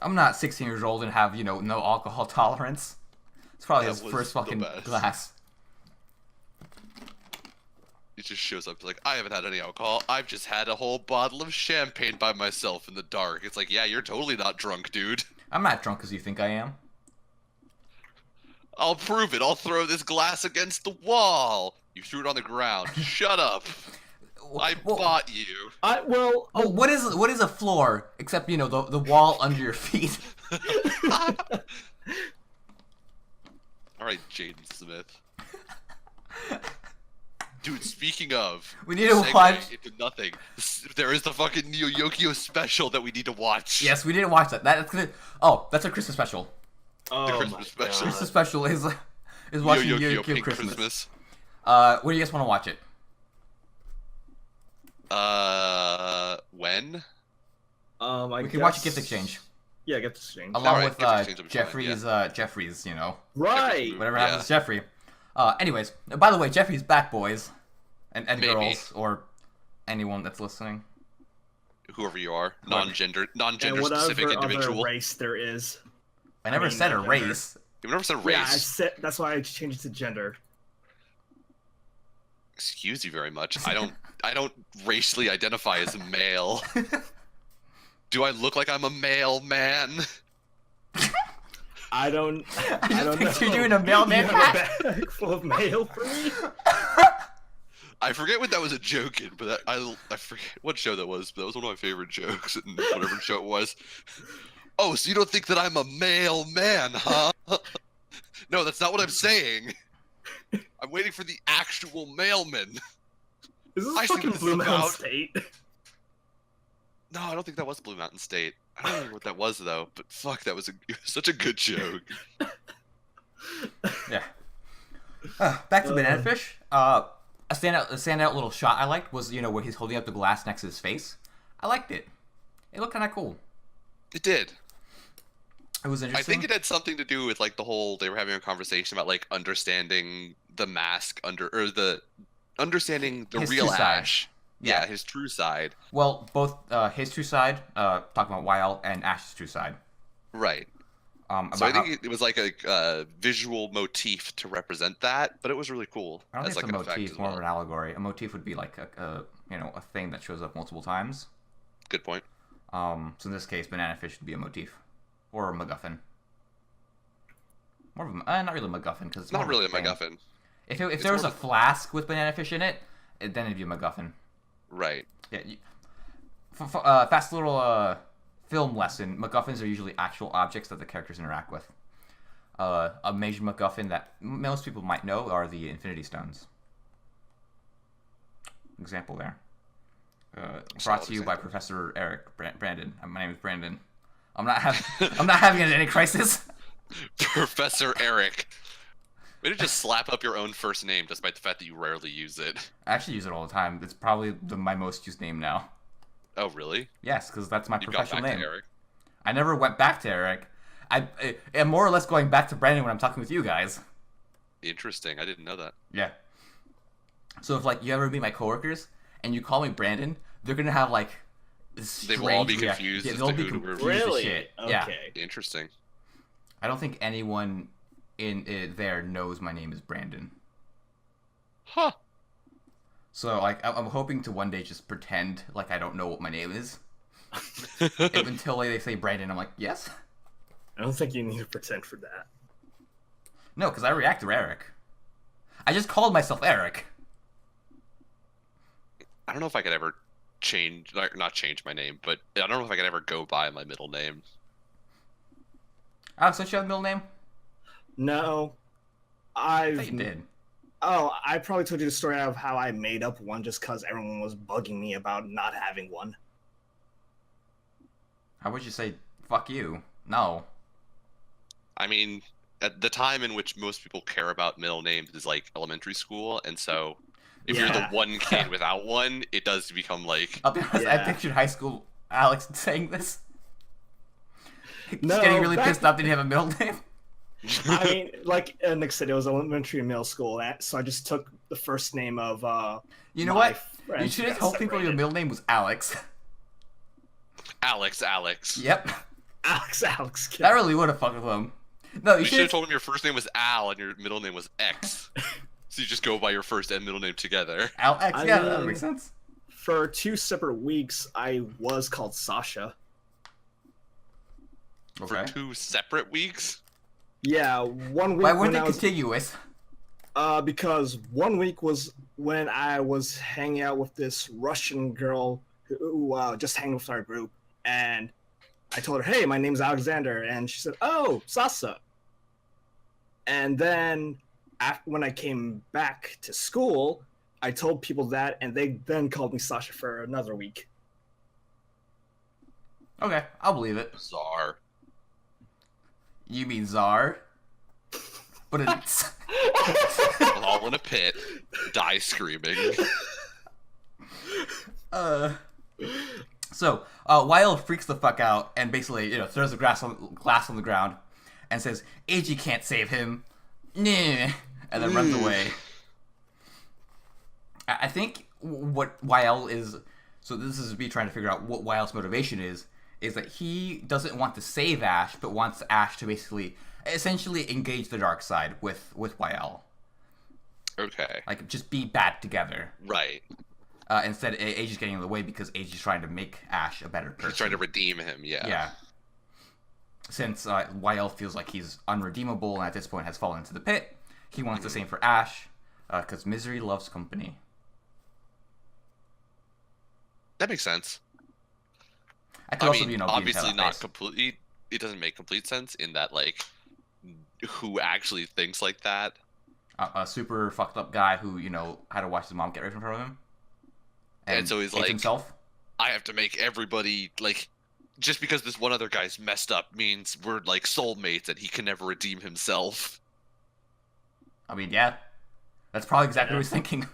I'm not 16 years old and have, no alcohol tolerance. It's probably his first fucking glass. He just shows up like, "I haven't had any alcohol. I've just had a whole bottle of champagne by myself in the dark." It's like, yeah, you're totally not drunk, dude. I'm not drunk as you think I am. I'll prove it. I'll throw this glass against the wall. You threw it on the ground. Shut up. I bought you. What is a floor except the wall under your feet? All right, Jaden Smith. Dude, speaking of, we need to watch into nothing. There is the fucking Neo Yokio special that we need to watch. Yes, we need to watch that. That's a Christmas special. Oh, the Christmas special. Christmas special is watching Neo Yokio Christmas. When do you guys want to watch it? When? We can watch a gift exchange. Yeah, gift exchange. Along with Jeffrey's, right. Whatever happens to Jeffrey. Anyways, by the way, Jeffrey's back, boys and girls, or anyone that's listening. Whoever you are, and non-gender whatever specific other individual. race there is. I never said a gender. race. You've never said Yeah, I race. said that's why I changed it to gender. Excuse you very much. I don't racially identify as a male. Do I look like I'm a male man? I don't know. think you're doing a mailman You have a bag full of mail for me? I forget what that was a joke in, but I forget what show that was. But that was one of my favorite jokes in whatever show it was. Oh, so you don't think that I'm a male man, huh? No, that's not what I'm saying. I'm waiting for the actual mailman. Is this I see fucking what this Blue is Mountain about. State? No, I don't think that was Blue Mountain State. I don't remember what that was though. But fuck, it was such a good joke. Yeah. Back to Banana Fish. A standout little shot I liked was, where he's holding up the glass next to his face. I liked it. It looked kind of cool. It did. It was I interesting. think it had something to do with like the whole they were having a conversation about like understanding the mask understanding the His real true side. Ash. Yeah. Yeah, his true side. Well, both his true side, talking about Weil, and Ash's true side. Right. About So I how- think it was like a visual motif to represent that, but it was really cool I don't as think like it's an a effect motif, as more of well. an allegory. A motif would be like a thing that shows up multiple times. Good point. So in this case, Banana Fish would be a motif. Or a MacGuffin. More of a, not really a MacGuffin, because it's Not more really a of thing. MacGuffin. If It's there was more a of flask with Banana Fish in it, then it'd be a MacGuffin. Right. Yeah. Fast little film lesson. MacGuffins are usually actual objects that the characters interact with. A major MacGuffin that most people might know are the Infinity Stones. Example there. Brought to you by Professor Eric Brandon. My name is Brandon. I'm not having any crisis. Professor Eric. Way to just slap up your own first name despite the fact that you rarely use it. I actually use it all the time. It's probably my most used name now. Oh, really? Yes, because that's my You've gone professional back name. to Eric? I never went back to Eric. I am more or less going back to Brandon when I'm talking with you guys. Interesting. I didn't know that. Yeah. So if you ever meet my coworkers and you call me Brandon, they're gonna have They will all be strange reaction. confused Yeah, as they'll to be who to confused refer as Really? shit. Okay. Yeah. Interesting. I don't think anyone in there knows my name is Brandon. Huh. So I'm hoping to one day just pretend like I don't know what my name is. Until they say Brandon, I'm like, yes. I don't think you need to pretend for that. No, because I react to Eric. I just called myself Eric. I don't know if I could ever not change my name, but I don't know if I could ever go by my middle name. Alex, don't you have a middle name? No, I thought you did. Oh, I probably told you the story of how I made up one just because everyone was bugging me about not having one. How would you say, fuck you? No. I mean, at the time in which most people care about middle names is like elementary school, and so if you're the Yeah. one kid without one, it does become like I'll be honest, I Yeah. pictured high school Alex saying this. Just No, getting really back- pissed off that he didn't have a middle name. I mean, like Nick said, it was elementary and middle school, so I just took the first name of. You know my what? friends You should have got told people your separated. middle name was Alex. Alex. Yep. Alex. That really would have fucked with them. No, you You should should have told him your first name was Al and your middle name was X. So you just go by your first and middle name together. Alex. I Yeah, that mean- makes sense. For 2 separate weeks, I was called Sasha. Okay. For 2 separate weeks? Yeah, 1 week Why when weren't they I was contiguous? because 1 week was when I was hanging out with this Russian girl who just hanging with our group, and I told her, "Hey, my name's Alexander," and she said, "Oh, Sasa." And then when I came back to school, I told people that, and they then called me Sasha for another week. Okay, I'll believe it. Bizarre. You mean Czar? But it's... All in a pit. Die screaming. So, Weil freaks the fuck out and basically, throws the glass on the ground and says, "AG can't save him." Nah. And then runs away. I think what YL is. So this is me trying to figure out what YL's motivation is that he doesn't want to save Ash, but wants Ash to basically, essentially engage the dark side with YL. Okay. Like, just be bad together. Right. Instead, Age is getting in the way because Age is trying to make Ash a better person. He's trying to redeem him, yeah. Yeah. Since YL feels like he's unredeemable and at this point has fallen into the pit, he wants the same for Ash, because misery loves company. That makes sense. I could also be, obviously not completely. It doesn't make complete sense in that, like, who actually thinks like that? A super fucked up guy who, had to watch his mom get raped in front of him. And so he's like, himself. I have to make everybody, like, just because this one other guy's messed up means we're, like, soulmates and he can never redeem himself. I mean, yeah. That's probably exactly what he's thinking.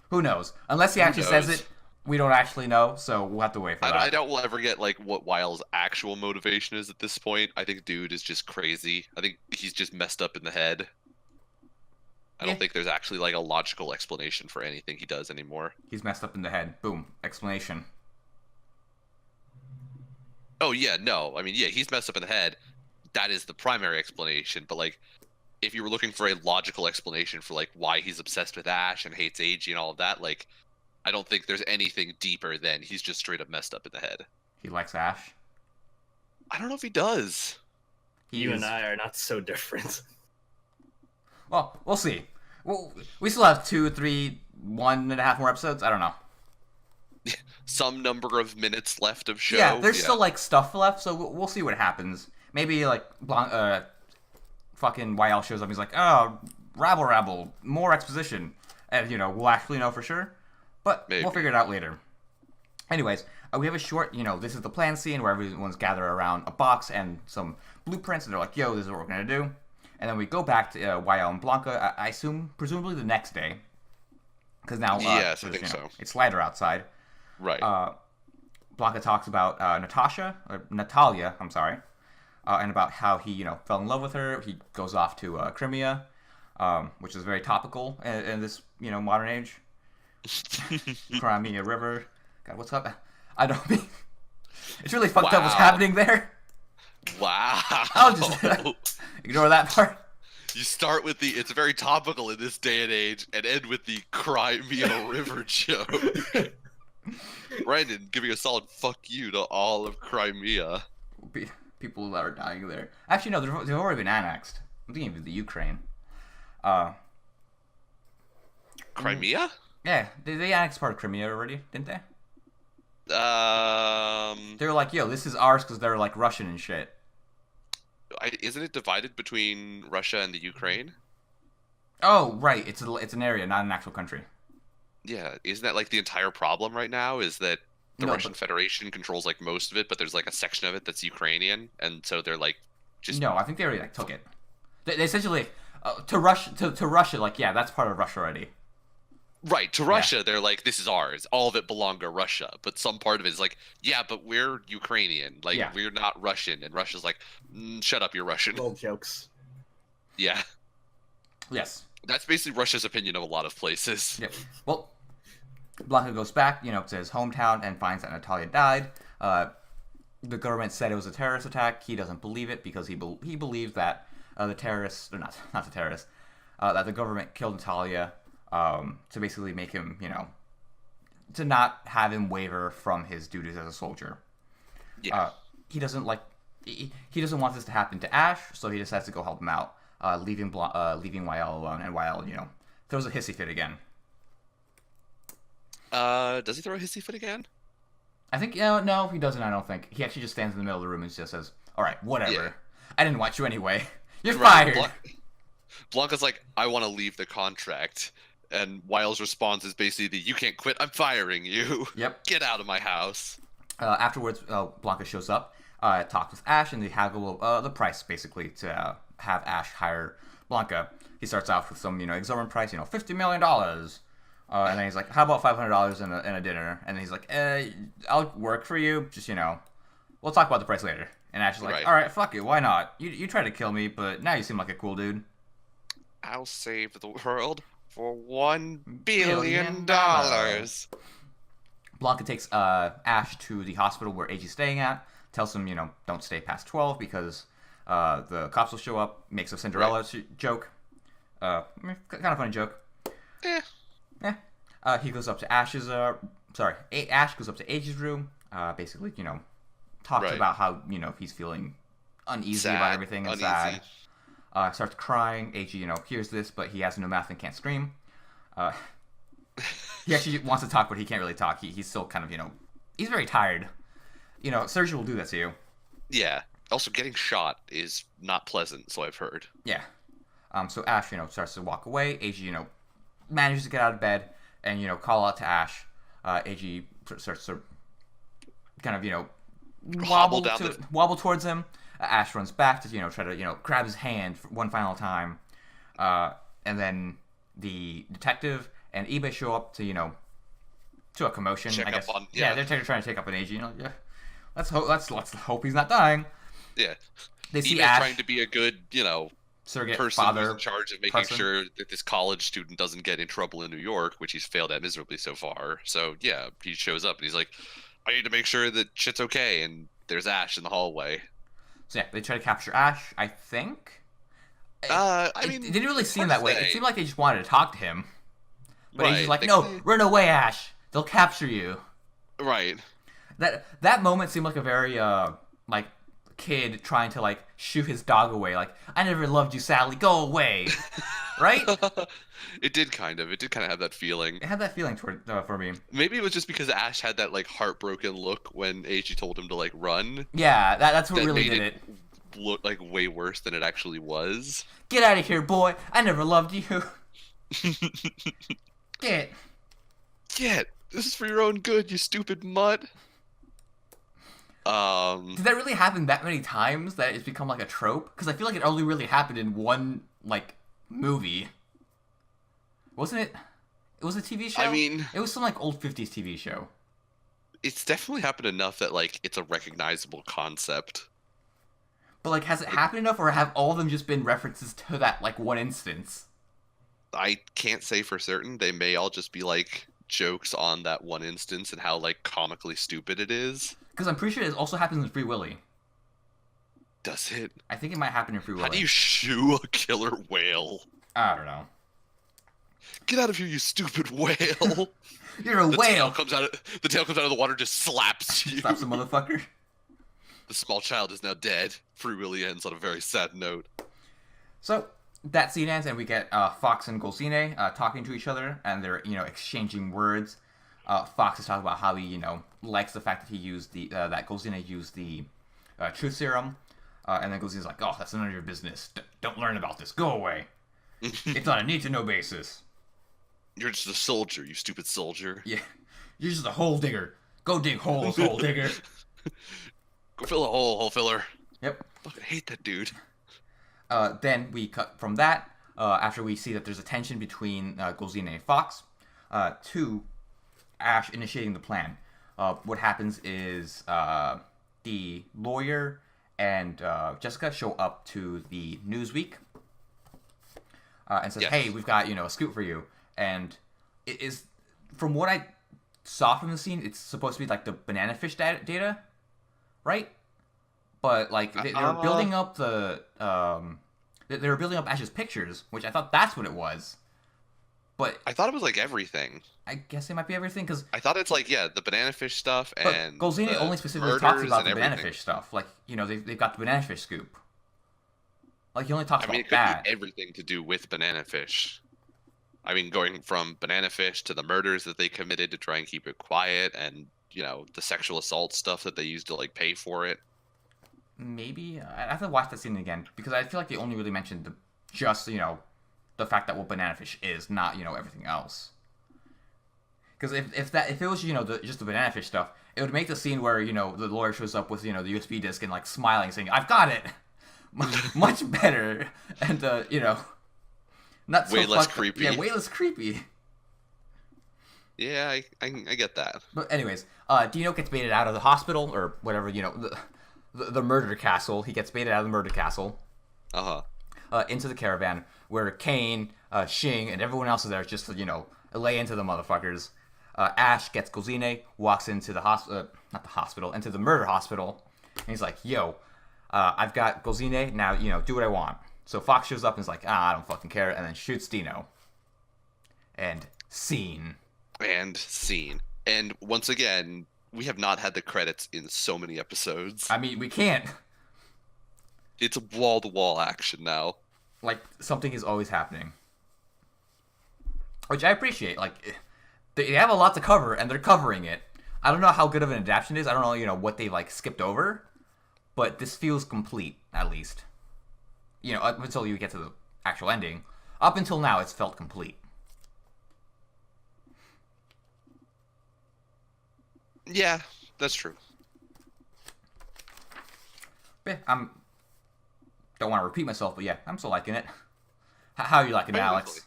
Who knows? Unless he actually says it, we don't actually know, so we'll have to wait for that. I doubt we'll ever get, like, what Wyle's actual motivation is at this point. I think dude is just crazy. I think he's just messed up in the head. I don't think there's actually, like, a logical explanation for anything he does anymore. He's messed up in the head. Boom. Explanation. Oh, yeah, no. I mean, yeah, he's messed up in the head. That is the primary explanation. But, like, if you were looking for a logical explanation for, like, why he's obsessed with Ash and hates AG and all of that, like, I don't think there's anything deeper than he's just straight up messed up in the head. He likes Ash? I don't know if he does. You and I are not so different. Well, we'll see. Well, we still have 2, 3, 1.5 more episodes. I don't know. Some number of minutes left of show. Yeah, there's still, like, stuff left, so we'll see what happens. Maybe, like, fucking YL shows up. He's like, oh, rabble, more exposition. And, we'll actually know for sure. But We'll figure it out later. Anyways, we have a short, this is the plan scene where everyone's gathered around a box and some blueprints, and they're like, yo, this is what we're going to do. And then we go back to YL and Blanca, I assume, presumably the next day. Because now, yes, I think so. It's lighter outside. Right. Blanca talks about Natalia, and about how he, fell in love with her. He goes off to Crimea, which is very topical in this, modern age. Crimea River. God, what's up? I don't mean... It's really fucked up what's happening there. Wow. I'll just ignore that part. You start with it's very topical in this day and age, and end with the Crimea River joke. Brandon giving a solid fuck you to all of Crimea. People that are dying there. Actually, no, they've already been annexed. I'm thinking of the Ukraine. Crimea? Yeah, they annexed part of Crimea already, didn't they? They were like, yo, this is ours because they're, like, Russian and shit. Isn't it divided between Russia and the Ukraine? Oh, right. It's an area, not an actual country. Yeah, isn't that, like, the entire problem right now? Is that the Russian Federation controls, like, most of it, but there's, like, a section of it that's Ukrainian, and so they're, like, just... No, I think they already, like, took it. They essentially... to Russia, like, yeah, that's part of Russia already. Right, to Russia, they're like, this is ours. All of it belonged to Russia. But some part of it is like, yeah, but we're Ukrainian. Like, we're not Russian. And Russia's like, shut up, you're Russian. Old jokes. Yeah. Yes. That's basically Russia's opinion of a lot of places. Yeah. Well, Blanca goes back, to his hometown and finds that Natalia died. The government said it was a terrorist attack. He doesn't believe it because he believes that the terrorists, or not the terrorists, that the government killed Natalia to basically make him, to not have him waver from his duties as a soldier. Yeah. He doesn't he doesn't want this to happen to Ash, so he decides to go help him out, leaving YL alone, and YL, throws a hissy fit again. Does he throw a hissy fit again? I think, no, he doesn't, I don't think. He actually just stands in the middle of the room and just says, all right, whatever. Yeah. I didn't want you anyway. You're fired. Blanca's like, I want to leave the contract. And Wyle's response is basically, you can't quit, I'm firing you. Yep. Get out of my house. Afterwards, Blanca shows up, talks with Ash, and they haggle the price, basically, to have Ash hire Blanca. He starts off with some, exorbitant price, $50 million. And then he's like, how about $500 in a dinner? And then he's like, I'll work for you, just, we'll talk about the price later. And Ash is like, all right, fuck it, why not? You tried to kill me, but now you seem like a cool dude. I'll save the world for $1 billion. Blanca takes Ash to the hospital where AG's staying at, tells him, don't stay past 12 because the cops will show up, makes a Cinderella joke. Kind of funny joke. He goes up to Ash goes up to AG's room, basically, talks about how, he's feeling uneasy about everything and sad. Starts crying. AG, hears this, but he has no mouth and can't scream. He actually wants to talk, but he can't really talk. He's still kind of, he's very tired. Surgery will do that to you. Yeah. Also, getting shot is not pleasant, so I've heard. Yeah. So Ash, starts to walk away. AG, manages to get out of bed and, call out to Ash. AG starts to kind of, wobble towards him. Ash runs back to, try to, grab his hand for one final time. And then the detective and eBay show up to, to a commotion, I guess. They're trying to take up an AG. Yeah. Let's hope he's not dying. Yeah. They see eBay's Ash trying to be a good, surrogate person father who's in charge of making sure that this college student doesn't get in trouble in New York, which he's failed at miserably so far. So, yeah, he shows up and he's like, I need to make sure that shit's okay. And there's Ash in the hallway. So, yeah, they try to capture Ash, I think. It didn't really seem that way. It seemed like they just wanted to talk to him. But he's just like, no, run away, Ash. They'll capture you. Right. That moment seemed like a very, kid trying to, shoo his dog away. Like, I never loved you, Sally. Go away. Right? It did kind of have that feeling. It had that feeling for me. Maybe it was just because Ash had that, heartbroken look when AG told him to, run. Yeah, that's what really did it. Look way worse than it actually was. Get out of here, boy. I never loved you. Get. This is for your own good, you stupid mutt. Did that really happen that many times that it's become a trope? Because I feel like it only really happened in one movie. Wasn't it? It was a TV show. I mean, it was some old 50s TV show. It's definitely happened enough that it's a recognizable concept. But has it happened enough, or have all of them just been references to that one instance? I can't say for certain. They may all just be jokes on that one instance and how comically stupid it is. Because I'm pretty sure it also happens in Free Willy. Does it? I think it might happen in Free Willy. How do you shoo a killer whale? I don't know. Get out of here, you stupid whale! You're a whale. The tail comes out of the water, just slaps you. Slaps the motherfucker. The small child is now dead. Free Willy ends on a very sad note. So that scene ends, and we get Fox and Golzine talking to each other, and they're exchanging words. Fox is talking about how he likes the fact that he used that Golzine used the truth serum, and then Golzine's like, "Oh, that's none of your business. Don't learn about this. Go away. It's on a need-to-know basis." You're just a soldier, you stupid soldier. Yeah, you're just a hole digger. Go dig holes, hole digger. Go fill a hole filler. Yep. I fucking hate that dude. Then we cut from that, after we see that there's a tension between Golzine and Fox, to Ash initiating the plan. What happens is the lawyer and Jessica show up to the Newsweek and says, "Hey, we've got a scoop for you." And it is, from what I saw from the scene, it's supposed to be the banana fish data, right? But they were building up they were building up Ash's pictures, which I thought that's what it was. But I thought it was everything. I guess it might be everything, because I thought it's the banana fish stuff and Golzine only specifically talks about the banana fish stuff. They've got the banana fish scoop. He only talks about it could that. be everything to do with banana fish. Going from banana fish to the murders that they committed to try and keep it quiet, and the sexual assault stuff that they used to pay for it. Maybe I have to watch that scene again, because I feel like they only really mentioned the fact that what banana fish is, not everything else. Because if it was just the banana fish stuff, it would make the scene where the lawyer shows up with the USB disc and smiling, saying, "I've got it," much better, and not so way less creepy. Yeah, way less creepy. Yeah, I get that. But anyways, Dino gets baited out of the hospital, or whatever, the murder castle. He gets baited out of the murder castle. into the caravan where Kane, Shing, and everyone else is there just to, lay into the motherfuckers. Ash gets Golzine, walks into the into the murder hospital, and he's like, yo, I've got Golzine, now, do what I want. So Fox shows up and is like, I don't fucking care, and then shoots Dino. And scene. And once again, we have not had the credits in so many episodes. I mean, we can't. It's wall-to-wall action now. Like, something is always happening. Which I appreciate. Like, they have a lot to cover, and they're covering it. I don't know how good of an adaptation it is. I don't know, what they, skipped over. But this feels complete, at least. Up until you get to the actual ending. Up until now, it's felt complete. Yeah, that's true. Yeah, don't want to repeat myself, but yeah, I'm still liking it. How are you liking it, Alex?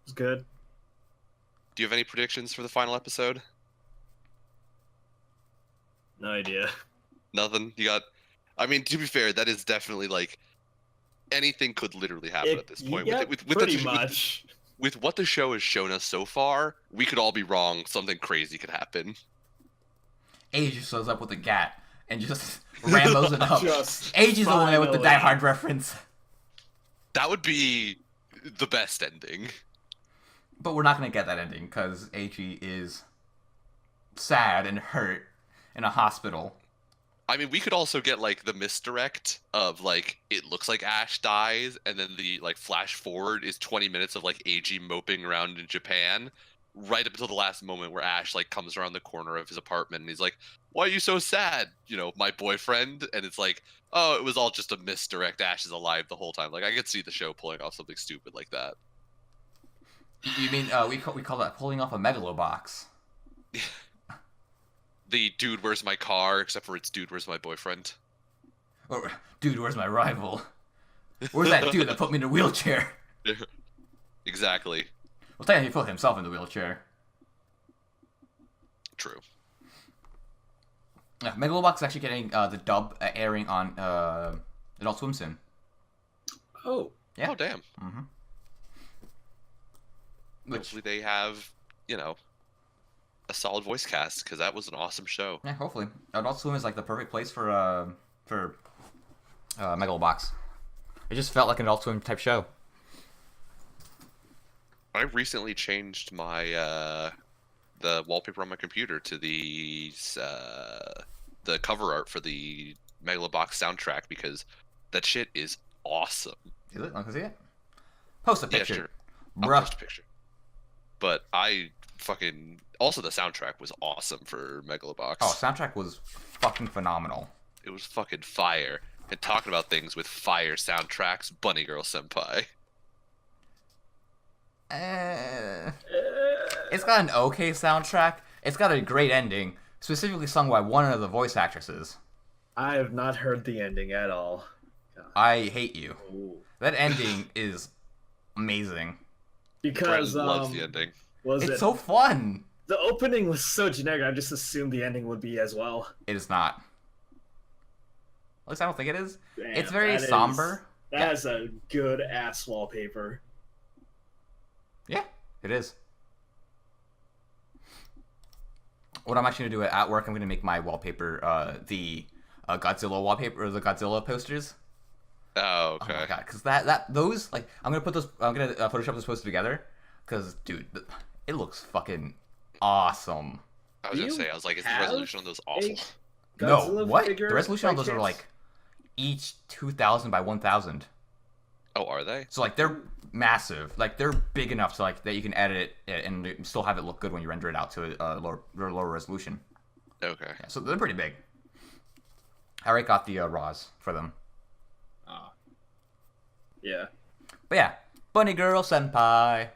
It's good. Do you have any predictions for the final episode? No idea. Nothing? You got... I mean, to be fair, that is definitely, anything could literally happen at this point. Yeah, with pretty much. With what the show has shown us so far, we could all be wrong. Something crazy could happen. Age just shows up with a gat and just rambos it up. Age is the one with the finally. Die Hard reference. That would be the best ending. But we're not going to get that ending because Ag is sad and hurt in a hospital. I mean, we could also get the misdirect of it looks like Ash dies, and then the flash forward is 20 minutes of AG moping around in Japan, right up until the last moment where Ash comes around the corner of his apartment and he's like, "Why are you so sad? My boyfriend." And it's oh, it was all just a misdirect. Ash is alive the whole time. I could see the show pulling off something stupid like that. You mean we call that pulling off a megalobox? The dude, where's my car? Except for it's dude, where's my boyfriend? Or dude, where's my rival? Where's that dude that put me in a wheelchair? Exactly. Well, technically, he put himself in the wheelchair. True. Yeah, Megalobox is actually getting the dub airing on Adult Swim soon. Oh. Yeah. Oh, damn. Mm-hmm. Hopefully they have, a solid voice cast, because that was an awesome show. Yeah, hopefully. Adult Swim is the perfect place for Megalobox. It just felt like an Adult Swim type show. I recently changed my the wallpaper on my computer to the cover art for the Megalobox soundtrack because that shit is awesome. Is it? I can see it. Post a picture. Yeah, sure. I'll Bruh. post a picture. But I fucking... Also, the soundtrack was awesome for Megalobox. Oh, soundtrack was fucking phenomenal. It was fucking fire. And talking about things with fire soundtracks, Bunny Girl Senpai. It's got an okay soundtrack. It's got a great ending, specifically sung by one of the voice actresses. I have not heard the ending at all. I hate you. Ooh. That ending is amazing. Because Brent loves the ending. It's so fun. The opening was so generic. I just assumed the ending would be as well. It is not. At least I don't think it is. Damn, It's very somber. That's a good ass wallpaper. Yeah, it is. What I'm actually gonna do at work, I'm gonna make my wallpaper the Godzilla wallpaper, or the Godzilla posters. Oh, okay. Oh my god, because those I'm gonna Photoshop those posters together, because dude, it looks fucking awesome. I was gonna say, is the resolution on those awful? No, what? The figure resolution on by those are chance? each 2,000 by 1,000. Oh, are they? So they're massive. They're big enough so that you can edit it and still have it look good when you render it out to a lower resolution. Okay. Yeah, so they're pretty big. I already got the RAWs for them. Yeah. But yeah, Bunny Girl Senpai,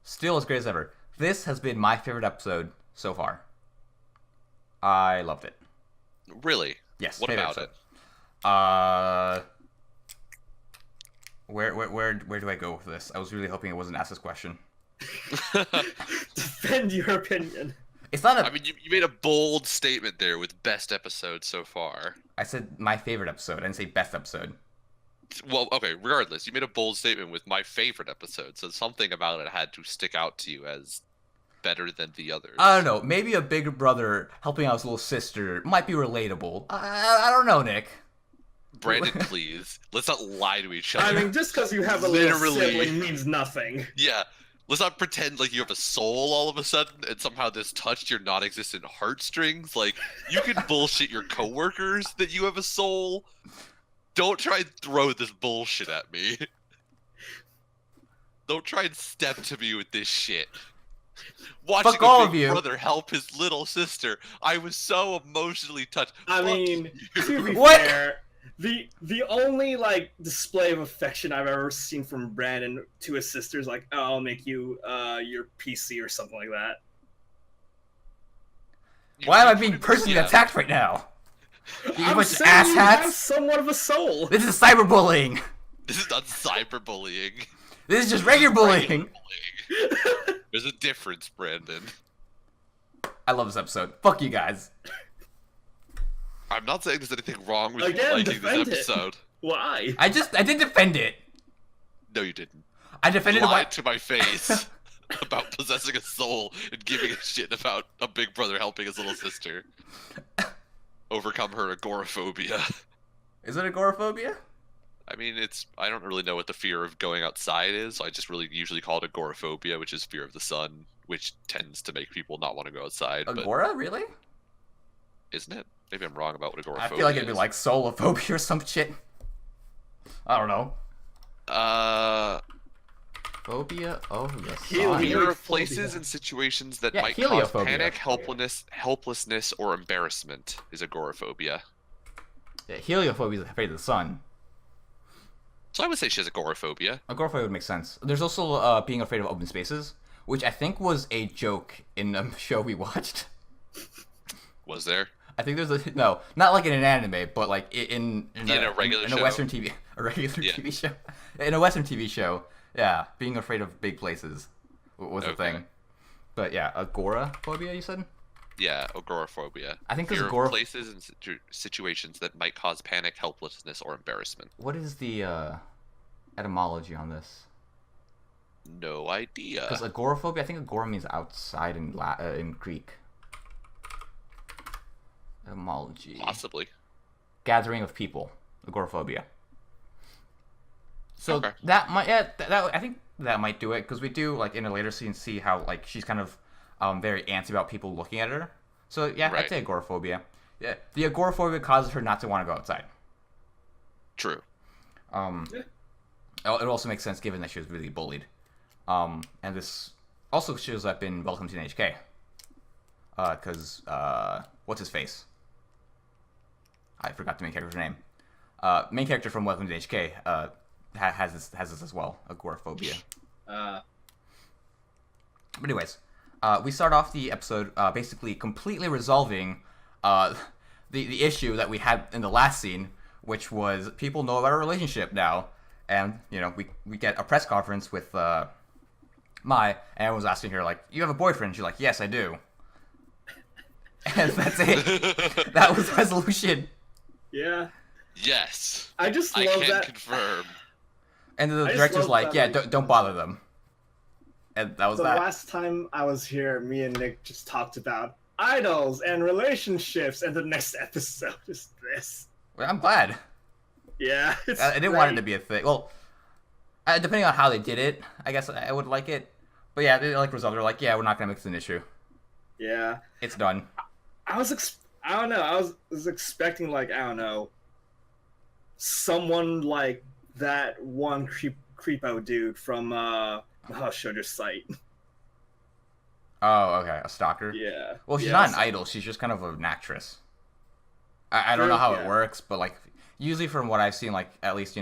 still as great as ever. This has been my favorite episode so far. I loved it. Really? Yes. What favorite about episode. Where do I go with this? I was really hoping it wasn't asked this question. it? Defend your opinion. It's not a. I mean, you made a bold statement there with best episode so far. I said my favorite episode. I didn't say best episode. Well, okay, regardless, you made a bold statement with my favorite episode, so something about it had to stick out to you as better than the others. I don't know. Maybe a bigger brother helping out his little sister might be relatable. I don't know, Nick. Brandon, please. Let's not lie to each other. I mean, just because you have a little Literally. sibling means nothing. Yeah. Let's not pretend like you have a soul all of a sudden and somehow this touched your non-existent heartstrings. Like, you can bullshit your coworkers that you have a soul. Don't try and throw this bullshit at me. Don't try and step to me with this shit. Watching Fuck all a of big you. brother help his little sister, I was so emotionally touched. I Fuck mean, you. to be What? fair, the only like display of affection I've ever seen from Brandon to his sister is like, "Oh, I'll make you your PC" or something like that. Why am I being personally Yeah. attacked right now? You I'm bunch of saying you have asshats. somewhat of a soul. This is cyberbullying. This is not cyberbullying. This is just regular bullying. There's a difference, Brandon. I love this episode. Fuck you guys. I'm not saying there's anything wrong with Again, liking defend this it. episode. Why? I did defend it. No, you didn't. I You defended lied it. to my face about possessing a soul and giving a shit about a big brother helping his little sister overcome her agoraphobia. Is it agoraphobia? I mean, I don't really know what the fear of going outside is. So I just really usually call it agoraphobia, which is fear of the sun, which tends to make people not want to go outside. But Agora, really? isn't it? Maybe I'm wrong about what agoraphobia I feel like it'd be is. like solophobia or some shit. I don't know. Phobia of the Heal sun. me. Fear of Heliophobia. places and situations that Yeah, might cause heliophobia. panic, helplessness, or embarrassment is agoraphobia. Yeah, heliophobia is afraid of the sun. So I would say she has agoraphobia. Agoraphobia would make sense. There's also being afraid of open spaces, which I think was a joke in a show we watched. Was there? I think there's no, not like in an anime, but like in a regular in show? a Western TV, a regular Yeah. TV show, in a Western TV show. Yeah, being afraid of big places was a Okay. thing. But yeah, agoraphobia, you said? Yeah, agoraphobia. I think there's Fear of agora. places and situations that might cause panic, helplessness, or embarrassment. What is the etymology on this? No idea. Because agoraphobia, I think agora means outside in Greek. Etymology. Possibly. Gathering of people. Agoraphobia. So Okay. that might, yeah, that I think that might do it, because we do like in a later scene see how like she's kind of very antsy about people looking at her. So yeah, I'd Right. say agoraphobia. Yeah, the agoraphobia causes her not to want to go outside. True. It also makes sense given that she was really bullied. And this also shows up in Welcome to NHK. Because what's his face? I forgot the main character's name. Main character from Welcome to NHK has this as well, agoraphobia. But anyways, we start off the episode basically completely resolving the issue that we had in the last scene, which was people know about our relationship now, and we get a press conference with Mai, and everyone's asking her like, "You have a boyfriend?" She's like, "Yes, I do." And that's it. That was the resolution. Yeah. Yes. I just I love can that. confirm. And then I the just director's love like, that, "Yeah, like- don't bother them." And that was The that. last time I was here, me and Nick just talked about idols and relationships, and the next episode is this. Well, I'm glad. Yeah, it's I didn't want it to great. be a thing. Well, depending on how they did it, I guess I would like it. But yeah, they like resolved. They're like, "Yeah, we're not gonna make this an issue. Yeah, It's done." I don't know. I was expecting like, I don't know, someone like that one creepo dude from Showder's site. Oh, okay, a stalker. Yeah. Well, she's Yeah, not an so- idol. She's just kind of an actress. I don't know how it Yeah. works, but like usually from what I've seen, like at least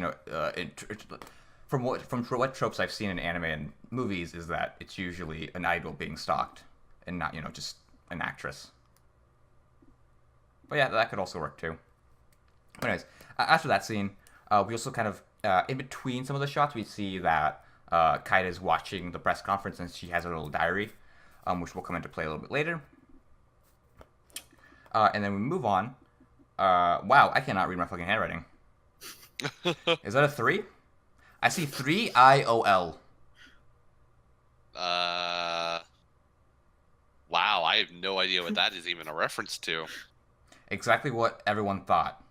from what tropes I've seen in anime and movies, is that it's usually an idol being stalked and not just an actress. But yeah, that could also work too. Anyways, after that scene, we also kind of in between some of the shots, we see that Kaida is watching the press conference and she has a little diary, which will come into play a little bit later. And then we move on. Wow, I cannot read my fucking handwriting. Is that a 3? I see 3IOL. Wow, I have no idea what that is even a reference to. Exactly what everyone thought.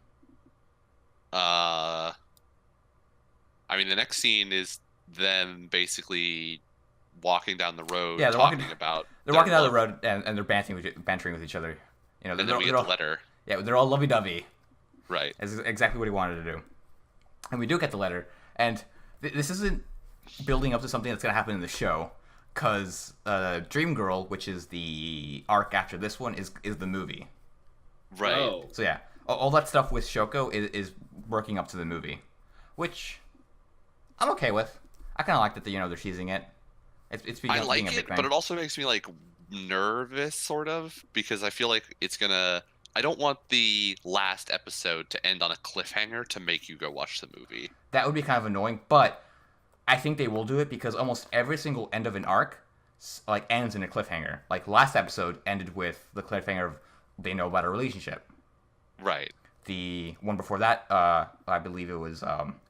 Uh, I mean, the next scene is them basically walking down the road, Yeah, talking about they're their walking down the love, road and they're bantering with each other. You know, and then we get the letter. Yeah, they're all lovey-dovey. Right. That's exactly what he wanted to do. And we do get the letter, and this isn't building up to something that's going to happen in the show, because Dream Girl, which is the arc after this one, is the movie. Right. Oh. So yeah, all that stuff with Shoko is working up to the movie, which I'm okay with. I kind of like that they're teasing it. It's being, I like being a big it, thing. but it also makes me like nervous, sort of, because I feel like it's gonna. I don't want the last episode to end on a cliffhanger to make you go watch the movie. That would be kind of annoying, but I think they will do it because almost every single end of an arc like ends in a cliffhanger. Like last episode ended with the cliffhanger of they know about a relationship. Right. The one before that, I believe it was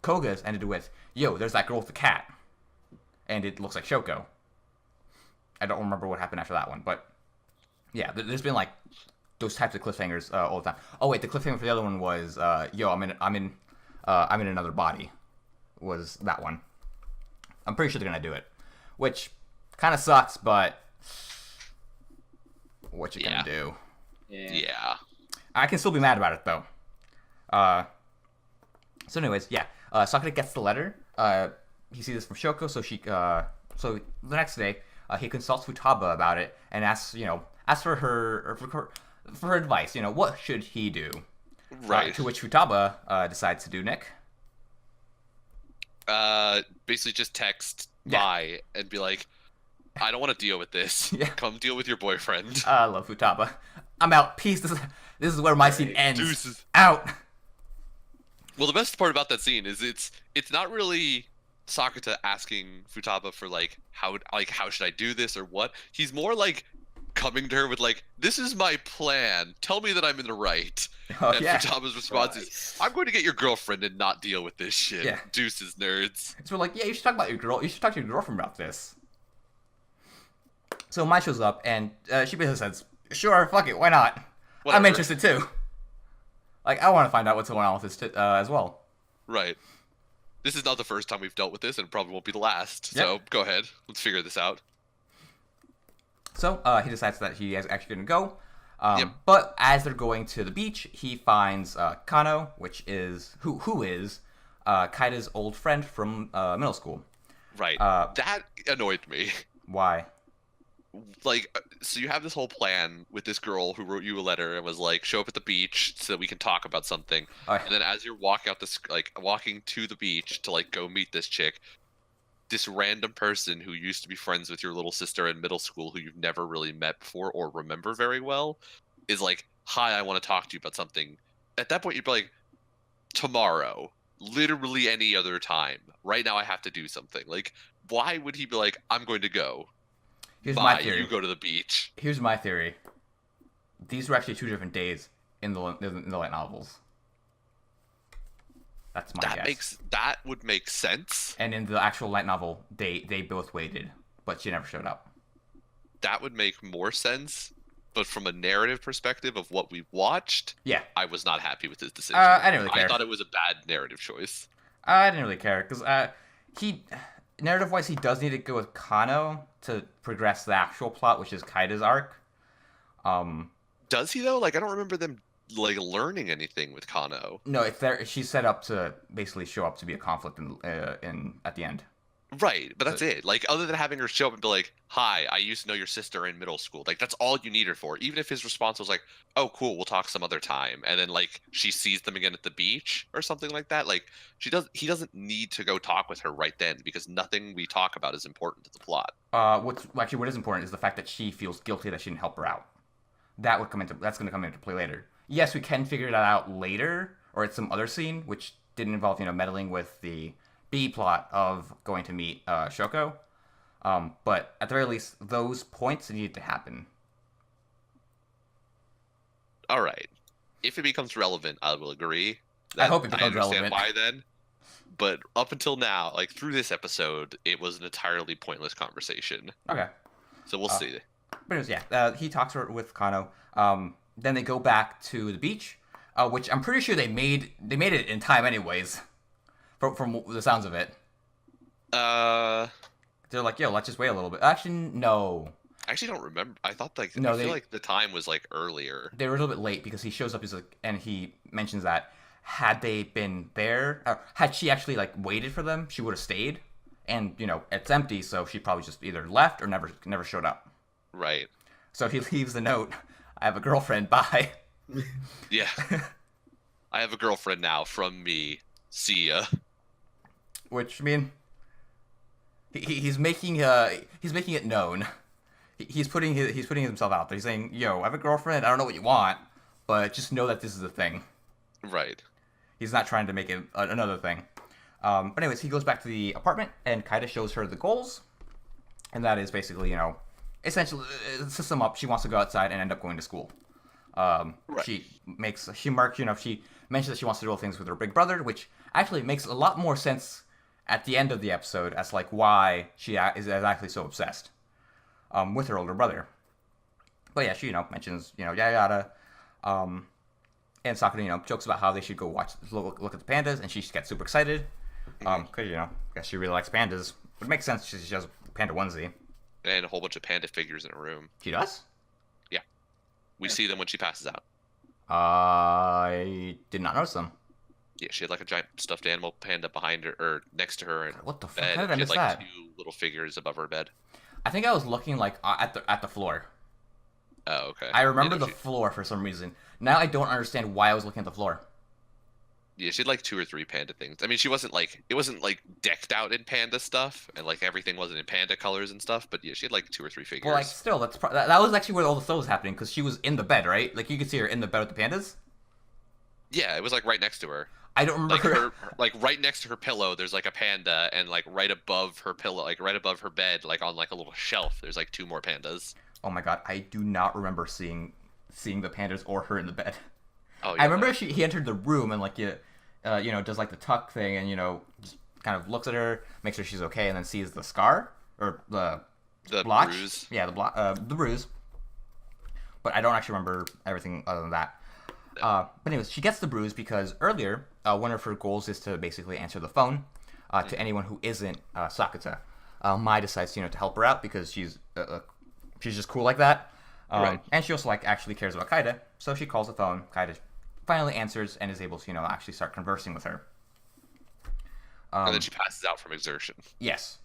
Koga's, ended with, yo, there's that girl with the cat. And it looks like Shoko. I don't remember what happened after that one, but yeah, there's been like those types of cliffhangers all the time. Oh wait, the cliffhanger for the other one was, yo, I'm in another body. Was that one? I'm pretty sure they're gonna do it, which kind of sucks, but what you gonna do? Yeah. I can still be mad about it though. So anyways, yeah. Sakura gets the letter. He sees this from Shoko, so the next day, he consults Futaba about it and asks for her advice. What should he do? Right. To which Futaba decides to do, Nick. Basically just text Yeah. bye and be like, I don't want to deal with this. Yeah. Come deal with your boyfriend. I love Futaba. I'm out. Peace. This is where my scene ends. Deuces. Out. Well, the best part about that scene is it's not really Sakata asking Futaba for how should I do this or what. He's more like coming to her with this is my plan. Tell me that I'm in the right. Oh, and yeah. Futaba's response is, I'm going to get your girlfriend and not deal with this shit. Yeah. Deuces, nerds. So we're like, yeah, you should talk about your girl. You should talk to your girlfriend about this. So Mai shows up and she basically says, "Sure, fuck it, why not? Whatever. I'm interested too. I want to find out what's going on with this as well." Right. This is not the first time we've dealt with this, and it probably won't be the last. Yep. So go ahead, let's figure this out. So he decides that he is actually going to go. Yep. But as they're going to the beach, he finds Kano, which is who is Kaida's old friend from middle school. Right. That annoyed me. Why? So you have this whole plan with this girl who wrote you a letter and was like, show up at the beach so that we can talk about something. Oh. And then as you're walking out walking to the beach to go meet this chick, this random person who used to be friends with your little sister in middle school who you've never really met before or remember very well is like, hi, I want to talk to you about something. At that point, you'd be like, tomorrow, literally any other time. Right now I have to do something. Why would he be like, I'm going to go? Here's Bye, my theory. you go to the beach. Here's my theory. These were actually 2 different days in the light novels. That's my guess. That would make sense. And in the actual light novel, they both waited, but she never showed up. That would make more sense. But from a narrative perspective of what we watched, Yeah. I was not happy with his decision. I didn't really care. I thought it was a bad narrative choice. I didn't really care because narrative-wise, he does need to go with Kano to progress the actual plot, which is Kaida's arc. Does he though? I don't remember them learning anything with Kano. No, it's there. She's set up to basically show up to be a conflict in at the end. Right, but that's it. Other than having her show up and be like, "Hi, I used to know your sister in middle school." That's all you need her for. Even if his response was like, "Oh, cool, we'll talk some other time," and then she sees them again at the beach or something like that. He doesn't need to go talk with her right then because nothing we talk about is important to the plot. What is important is the fact that she feels guilty that she didn't help her out. That's going to come into play later. Yes, we can figure that out later, or at some other scene, which didn't involve meddling with the B plot of going to meet Shoko. But at the very least, those points needed to happen. All right. If it becomes relevant, I will agree. I hope it I becomes understand relevant. why then. But up until now, like through this episode, it was an entirely pointless conversation. Okay. So we'll see. But anyways, yeah, he talks with Kano. Then they go back to the beach, which I'm pretty sure they made it in time anyways, from the sounds of it. They're like, yo, let's just wait a little bit. Actually, no. I actually don't remember. I thought like No, I feel they- like the time was like earlier. They were a little bit late because he shows up, and he mentions that had they been there, or had she actually like waited for them, she would have stayed. And it's empty, so she probably just either left or never showed up. Right. So he leaves the note. I have a girlfriend. Bye. Yeah. I have a girlfriend now. From me. See ya. Which, I mean, he's making it known. He's putting himself out there. He's saying, "Yo, I have a girlfriend. I don't know what you want, but just know that this is a thing." Right. He's not trying to make it another thing. But anyways, he goes back to the apartment, and Kaida shows her the goals, and that is basically, essentially, to sum up, she wants to go outside and end up going to school. Right. She mentions that she wants to do all things with her big brother, which actually makes a lot more sense at the end of the episode as like why she is actually so obsessed with her older brother. But yeah, she mentions yada yada, and Sakura jokes about how they should go look at the pandas, and she gets super excited because I guess she really likes pandas. It makes sense. She has a panda onesie. And a whole bunch of panda figures in a room. She does. We see them when she passes out. I did not notice them. Yeah, she had like a giant stuffed animal panda behind her or next to her, and What the fuck? bed. How did I She miss had like that? 2 little figures above her bed. I think I was looking like at the floor. Oh, okay. I remember You know, the floor for some reason. Now I don't understand why I was looking at the floor. Yeah, she had like 2 or 3 panda things. I mean, it wasn't like decked out in panda stuff, and like everything wasn't in panda colors and stuff. But yeah, she had like 2 or 3 figures. Well, like still, that was actually where all the stuff was happening because she was in the bed, right? Like you could see her in the bed with the pandas. Yeah, it was like right next to her. I don't remember Like her. her, like right next to her pillow, there's like a panda, and like right above her pillow, like right above her bed, like on like a little shelf, there's like 2 more pandas. Oh my god, I do not remember seeing the pandas or her in the bed. Oh, yeah, I remember no. he entered the room and like does like the tuck thing and just kind of looks at her, makes sure she's okay, and then sees the scar or the blotch. bruise. Yeah, the bruise. But I don't actually remember everything other than that. But anyways, she gets the bruise because earlier, one of her goals is to basically answer the phone to anyone who isn't Sakata. Mai decides to help her out because she's just cool like that. Right. And she also actually cares about Kaida, so she calls the phone. Kaida finally answers and is able to actually start conversing with her. And then she passes out from exertion. Yes.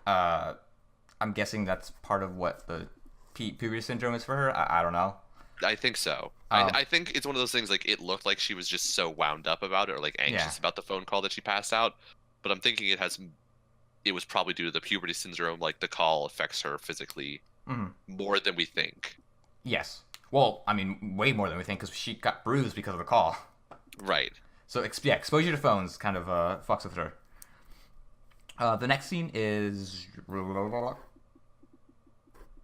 I'm guessing that's part of what the puberty syndrome is for her. I don't know. I think so. I think it's one of those things like it looked like she was just so wound up about it or like anxious about the phone call that she passed out. But I'm thinking it was probably due to the puberty syndrome. Like the call affects her physically more than we think. Yes. Well, I mean, way more than we think because she got bruised because of the call. Right. So exposure to phones kind of fucks with her. The next scene is.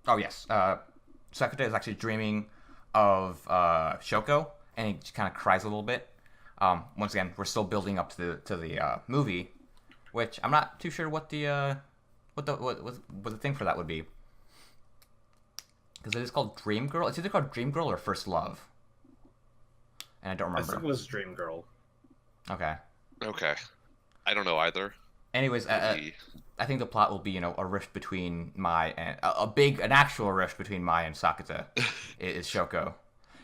Oh yes. Sakata is actually dreaming of Shoko, and he kind of cries a little bit. Once again, we're still building up to the movie, which I'm not too sure what the thing for that would be, because it is called Dream Girl. It's either called Dream Girl or First Love, and I don't I remember. think it was Dream Girl. Okay. Okay. I don't know either. Anyways, Maybe- I think the plot will be, a rift between Mai and an actual rift between Mai and Sakata is Shoko,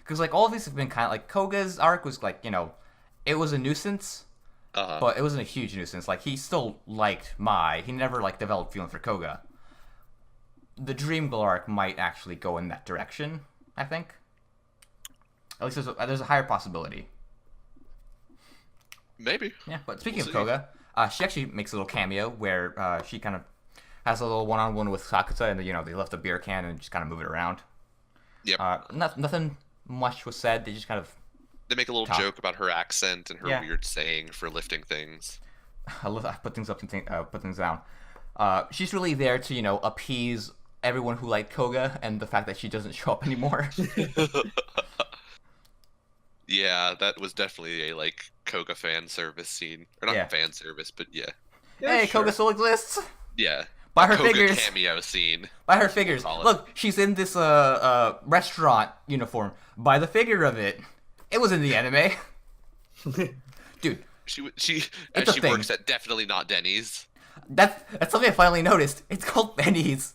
because like all of these have been kind of like Koga's arc was like it was a nuisance, but it wasn't a huge nuisance. Like he still liked Mai. He never like developed feeling for Koga. The Dream Girl arc might actually go in that direction. I think. At least there's a higher possibility. Maybe. Yeah, but speaking We'll of see. Koga, she actually makes a little cameo where she kind of has a little one-on-one with Sakata, and they left a beer can and just kind of move it around. Yep. Nothing much was said. They just kind of They make a little Talk. joke about her accent and her Yeah. weird saying for lifting things. I put things up and put things down. She's really there to appease everyone who liked Koga and the fact that she doesn't show up anymore. Yeah, that was definitely a like Koga fan service scene, or not Yeah. fan service, but yeah, Hey, sure. Koga still exists. yeah. Buy A her Koga figures. cameo scene. Buy her figures. call it. Look, she's in this restaurant uniform. Buy the figure of it. It was in the anime. Dude, She It's a thing. works at definitely not Denny's. that's something I finally noticed. It's called Benny's.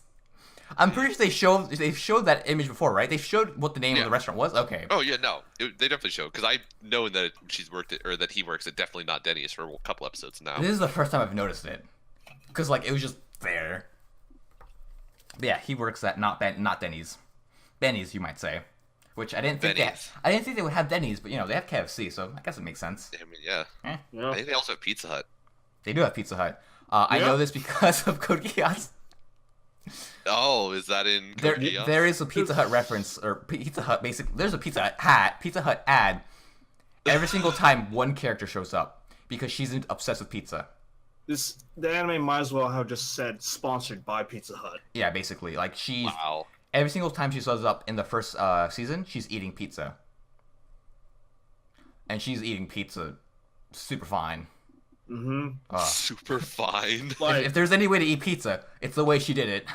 I'm pretty sure they've showed that image before, right? They showed what the name of Yeah. the restaurant was. Okay. Oh yeah, no, they definitely show because I know that she's worked at, or that he works at definitely not Denny's for a couple episodes now. This is the first time I've noticed it, because like it was just there. But yeah, he works at not Denny's, Benny's, you might say, which I didn't think Benny's. I didn't think they would have Denny's, but you know they have KFC, so I guess it makes sense. I mean, yeah. I Yeah. think they also have Pizza Hut. They do have Pizza Hut. I Yeah. know this because of Code Geass. Oh, is that in Code Geass? There is a Pizza Hut reference, or Pizza Hut basically. There's a Pizza Hut ad every single time one character shows up because she's obsessed with pizza. The anime might as well have just said sponsored by Pizza Hut. Yeah, basically, like she's Wow. every single time she shows up in the first season, she's eating pizza, and she's eating pizza super fine. Mm-hmm. Super fine. Like, If there's any way to eat pizza, it's the way she did it.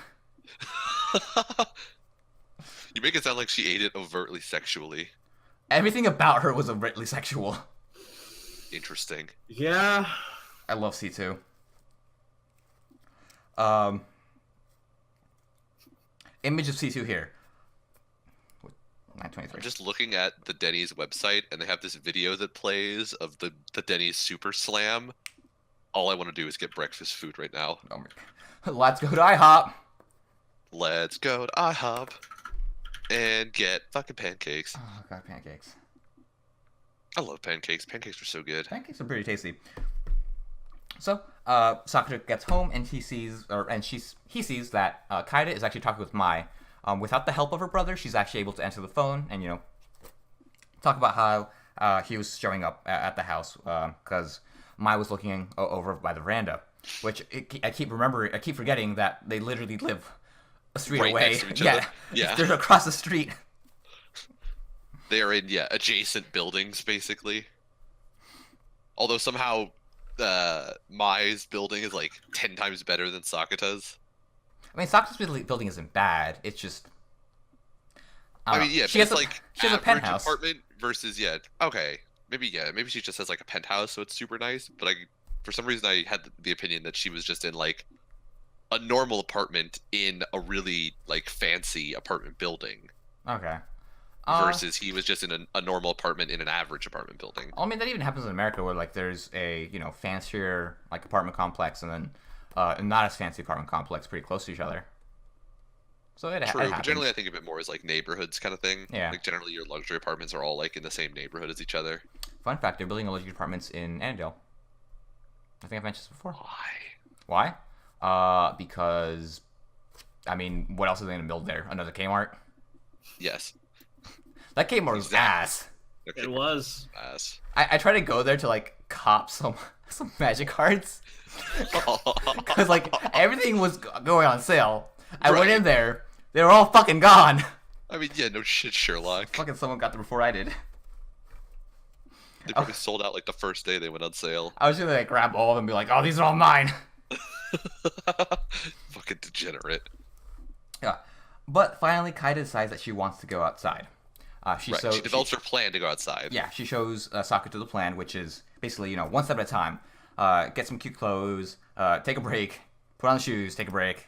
You make it sound like she ate it overtly sexually. Everything about her was overtly sexual. Interesting. yeah. I love C2. Image of C2 here. 923. I'm just looking at the Denny's website, and they have this video that plays of the Denny's Super Slam. All I want to do is get breakfast food right now. Oh my God. Let's go to IHOP. Let's go to IHOP and get fucking pancakes. Oh God, pancakes. I love pancakes. Pancakes are so good. Pancakes are pretty tasty. So, Sakura gets home and he sees that Kaida is actually talking with Mai. Without the help of her brother, she's actually able to answer the phone and, you know, talk about how he was showing up at the house because Mai was looking over by the veranda, which I keep forgetting that they literally live a street Right away. next to each Yeah, other. Yeah. they're across the street. They are in adjacent buildings basically. Although somehow Mai's building is like 10 times better than Sakata's. I mean, Sakura's building isn't bad. It's just. I mean, yeah, she but has it's like she has a average penthouse. apartment versus okay, maybe she just has like a penthouse, so it's super nice. But for some reason, I had the opinion that she was just in like a normal apartment in a really like fancy apartment building, Okay. versus he was just in a normal apartment in an average apartment building. I mean, that even happens in America, where like there's a fancier like apartment complex, and then a not as fancy apartment complex pretty close to each other. So it True, happens. but generally I think of it more as like neighborhoods kind of thing. Yeah. Like generally your luxury apartments are all like in the same neighborhood as each other. Fun fact: they're building luxury apartments in Annandale. I think I've mentioned this before. Why? Why? Because, I mean, what else are they gonna build there? Another Kmart? Yes. That Kmart was ass. Okay. It was. Ass. I tried to go there to like cop some magic cards. Because like everything was going on sale. I went Right. in there, they were all fucking gone. I mean, yeah, no shit, Sherlock. Fucking someone got there before I did. They probably sold out like the first day they went on sale. I was gonna like grab all of them and be like, "Oh, these are all mine." Fucking degenerate. Yeah, but finally, Kaida decides that she wants to go outside. She Right. She develops her plan to go outside. Yeah, she shows Sakura the plan, which is basically one step at a time. Get some cute clothes, take a break, put on the shoes, take a break,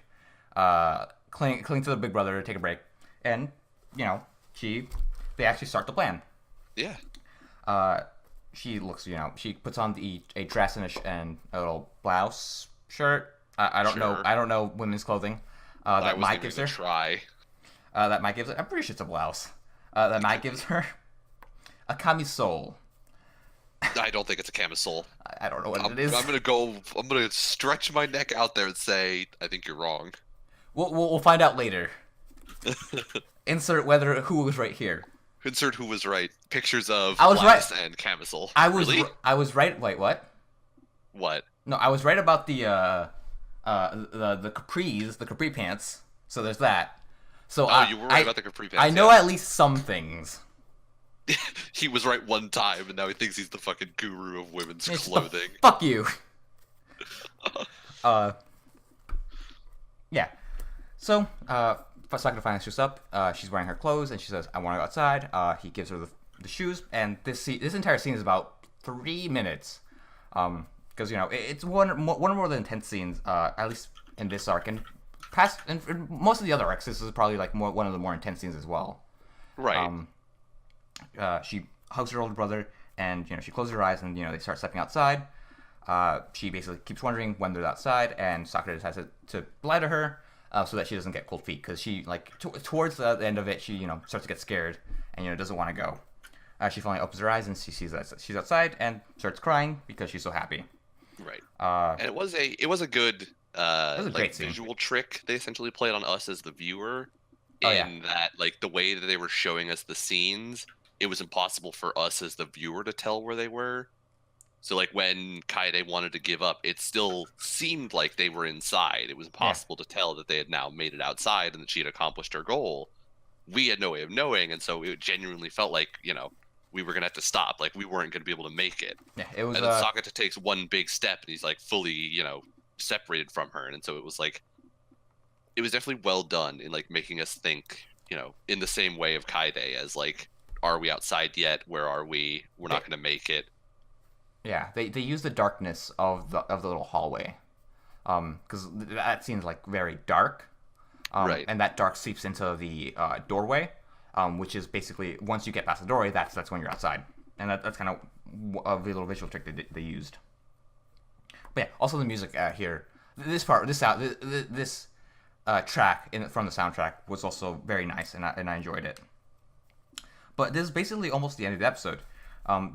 cling to the big brother, take a break, and they actually start the plan. Yeah. She looks, she puts on a dress and a little blouse shirt. I don't know. Sure. I don't know women's clothing. I That was Mike giving gives it a her. try. That Mike gives her. I'm pretty sure it's a blouse. That Mike gives her a camisole. I don't think it's a camisole. I don't know what I'm it is. I'm gonna stretch my neck out there and say I think you're wrong. We'll find out later. Insert who was right here. Insert who was right. Pictures of I was blouse and camisole. I was Really? I was right. Wait, what? What? No, I was right about the capris, the capri pants. So there's that. So Oh, you were right about the capri pants. I know yeah. at least some things. He was right one time, and now he thinks he's the fucking guru of women's It's the clothing. fuck you. Yeah. So, Sakura finally shows up. She's wearing her clothes, and she says, "I want to go outside." He gives her the shoes, and this entire scene is about 3 minutes. Because it's one of the intense scenes, at least in this arc, and in most of the other arcs, this is probably like one of the more intense scenes as well. Right. She hugs her older brother, and she closes her eyes, and they start stepping outside. She basically keeps wondering when they're outside, and Sakura decides to lie to her, so that she doesn't get cold feet, because she towards the end of it, she starts to get scared, and doesn't want to go. She finally opens her eyes and she sees that she's outside and starts crying because she's so happy. Right. And it was a good great scene. visual trick they essentially played on us as the viewer. Oh, that the way that they were showing us the scenes, it was impossible for us as the viewer to tell where they were. So when Kaede wanted to give up, it still seemed like they were inside. It was impossible to tell that they had now made it outside and that she had accomplished her goal. We had no way of knowing, and so it genuinely felt like, we were going to have to stop. Like, we weren't going to be able to make it. Yeah, it was. And then Sakura takes one big step, and he's, fully, separated from her. And so it was, it was definitely well done in, making us think, in the same way of Kaede as, are we outside yet? Where are we? We're not going to make it. Yeah, they use the darkness of the little hallway, because that seems very dark, right. And that dark seeps into the doorway, which is basically once you get past the doorway, that's when you're outside, and that's kind of a little visual trick they used. But yeah, also the music here, this track from the soundtrack was also very nice, and I enjoyed it. But this is basically almost the end of the episode.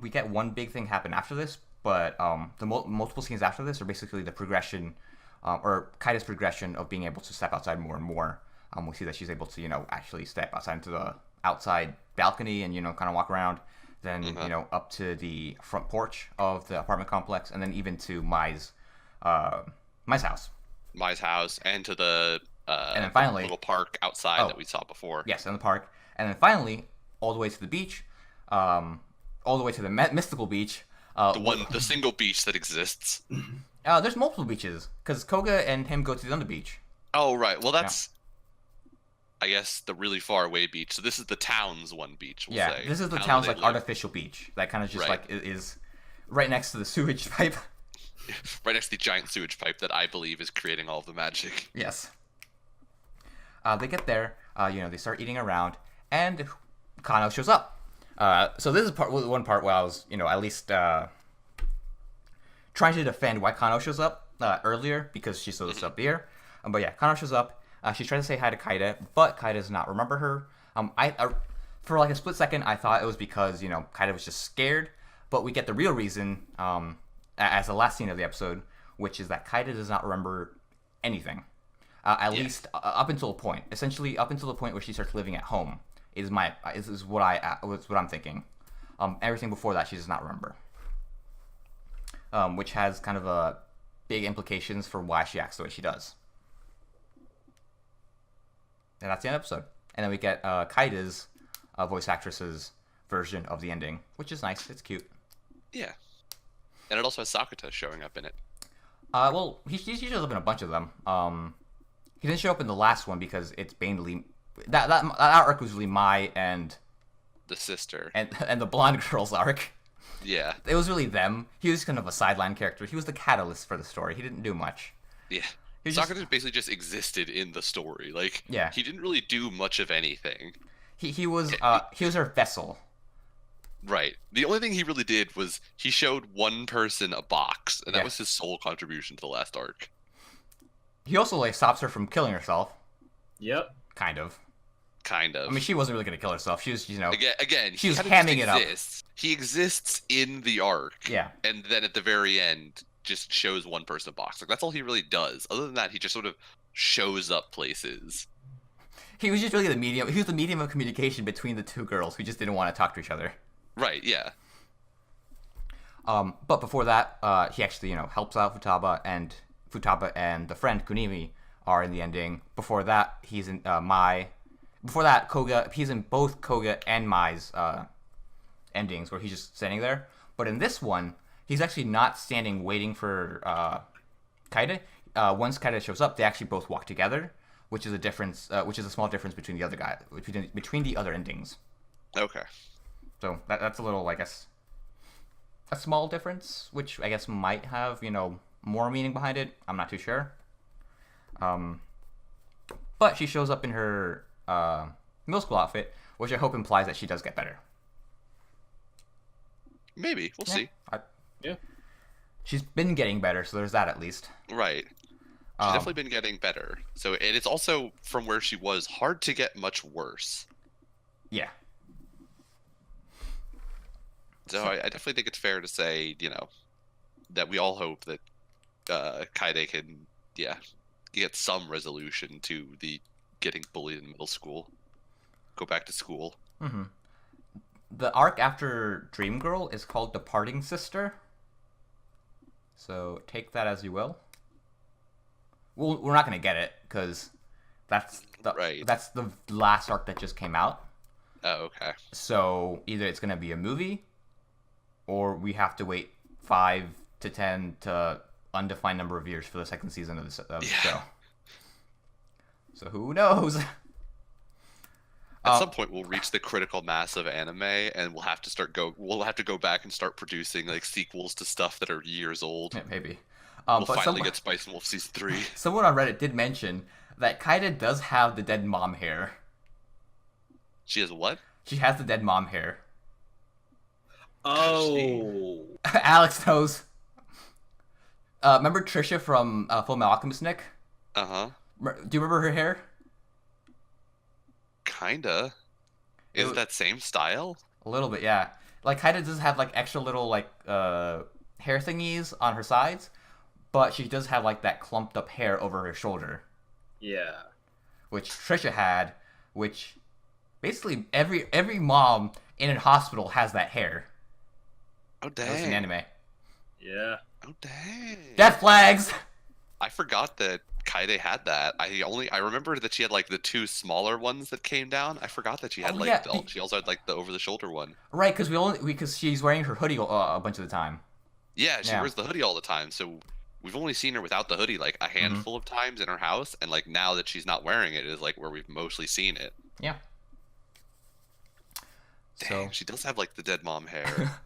We get one big thing happen after this, but the multiple scenes after this are basically the progression, or Kaida's progression of being able to step outside more and more. We see that she's able to, actually step outside into the outside balcony and, kind of walk around. Then, up to the front porch of the apartment complex, and then even to Mai's house. Mai's house, and to the and then finally, little park outside that we saw before. Yes, in the park. And then finally, all the way to the beach, all the way to the mystical beach. The single beach that exists. There's multiple beaches, because Koga and him go to the other beach. Oh, right. Well, that's, I guess, the really far away beach. So this is the town's one beach, we'll say. This is the town's, artificial beach. That kind of just, is right next to the sewage pipe. Right next to the giant sewage pipe that I believe is creating all of the magic. Yes. They get there, they start eating around, and Kano shows up. So this is one part where I was, at least trying to defend why Kano shows up earlier, because she saw this up here. But yeah, Kano shows up. She tries to say hi to Kaede, but Kaede does not remember her. I for a split second, I thought it was because, Kaede was just scared. But we get the real reason as the last scene of the episode, which is that Kaede does not remember anything. At least up until a point. Essentially, up until the point where she starts living at home. Is what I'm thinking. Everything before that, she does not remember. Which has kind of big implications for why she acts the way she does. And that's the end of the episode. And then we get Kaida's voice actress's version of the ending, which is nice. It's cute. Yeah. And it also has Sakura showing up in it. Well, he shows up in a bunch of them. He didn't show up in the last one because it's mainly that arc was really Mai and the sister and the blonde girl's arc. Yeah. It was really them. He was kind of a sideline character. He was the catalyst for the story. He didn't do much. Yeah. Sakura basically just existed in the story. He didn't really do much of anything. He was her vessel. Right. The only thing he really did was he showed one person a box, and that was his sole contribution to the last arc. He also stops her from killing herself. Yep. Kind of. I mean, she wasn't really going to kill herself. She was, Again, she was hamming it up. He exists in the arc. Yeah. And then at the very end, just shows one person a box. That's all he really does. Other than that, he just sort of shows up places. He was just really the medium. He was the medium of communication between the two girls who just didn't want to talk to each other. Right, yeah. But before that, he actually, helps out Futaba and the friend Kunimi are in the ending. Before that, he's in Mai. Before that, Koga, he's in both Koga and Mai's endings where he's just standing there. But in this one, he's actually not standing waiting for Kaide. Once Kaide shows up, they actually both walk together, which is a difference. Which is a small difference between the other guy, between the other endings. Okay. So that's a little, I guess, a small difference, which I guess might have more meaning behind it. I'm not too sure. But she shows up in her middle school outfit, which I hope implies that she does get better. Maybe. We'll see. Yeah. She's been getting better, so there's that at least. Right. She's definitely been getting better. So, and it's also, from where she was, hard to get much worse. Yeah. So I definitely think it's fair to say, that we all hope that Kaide can, get some resolution to the getting bullied in middle school. Go back to school. Mm-hmm. The arc after Dream Girl is called Departing Sister. So take that as you will. Well, we're not gonna get it because that's the last arc that just came out. Oh, okay. So either it's gonna be a movie, or we have to wait 5 to 10 to undefined number of years for the second season of the show. So who knows? At some point, we'll reach the critical mass of anime, and we'll have to go back and start producing like sequels to stuff that are years old. Yeah, maybe. We'll finally get Spice and Wolf season 3. Someone on Reddit did mention that Kaide does have the dead mom hair. She has what? She has the dead mom hair. Oh. Alex knows. Remember Trisha from Full Metal Alchemist, Nick? Uh-huh. Do you remember her hair? Kinda. Is it that same style? A little bit, yeah. Like, Kaide does have, like, extra little, like, hair thingies on her sides, but she does have, like, that clumped up hair over her shoulder. Yeah. Which Trisha had, which basically every mom in a hospital has that hair. Oh, dang. That was in anime. Yeah. Oh, dang. Death flags! I forgot that Kaide had that. I remember that she had like the 2 smaller ones that came down. I forgot that she had she also had like the over the shoulder one. Right, because she's wearing her hoodie a bunch of the time. Yeah, she wears the hoodie all the time. So we've only seen her without the hoodie like a handful of times in her house, and like now that she's not wearing it is like where we've mostly seen it. Yeah. Dang, she does have like the dead mom hair.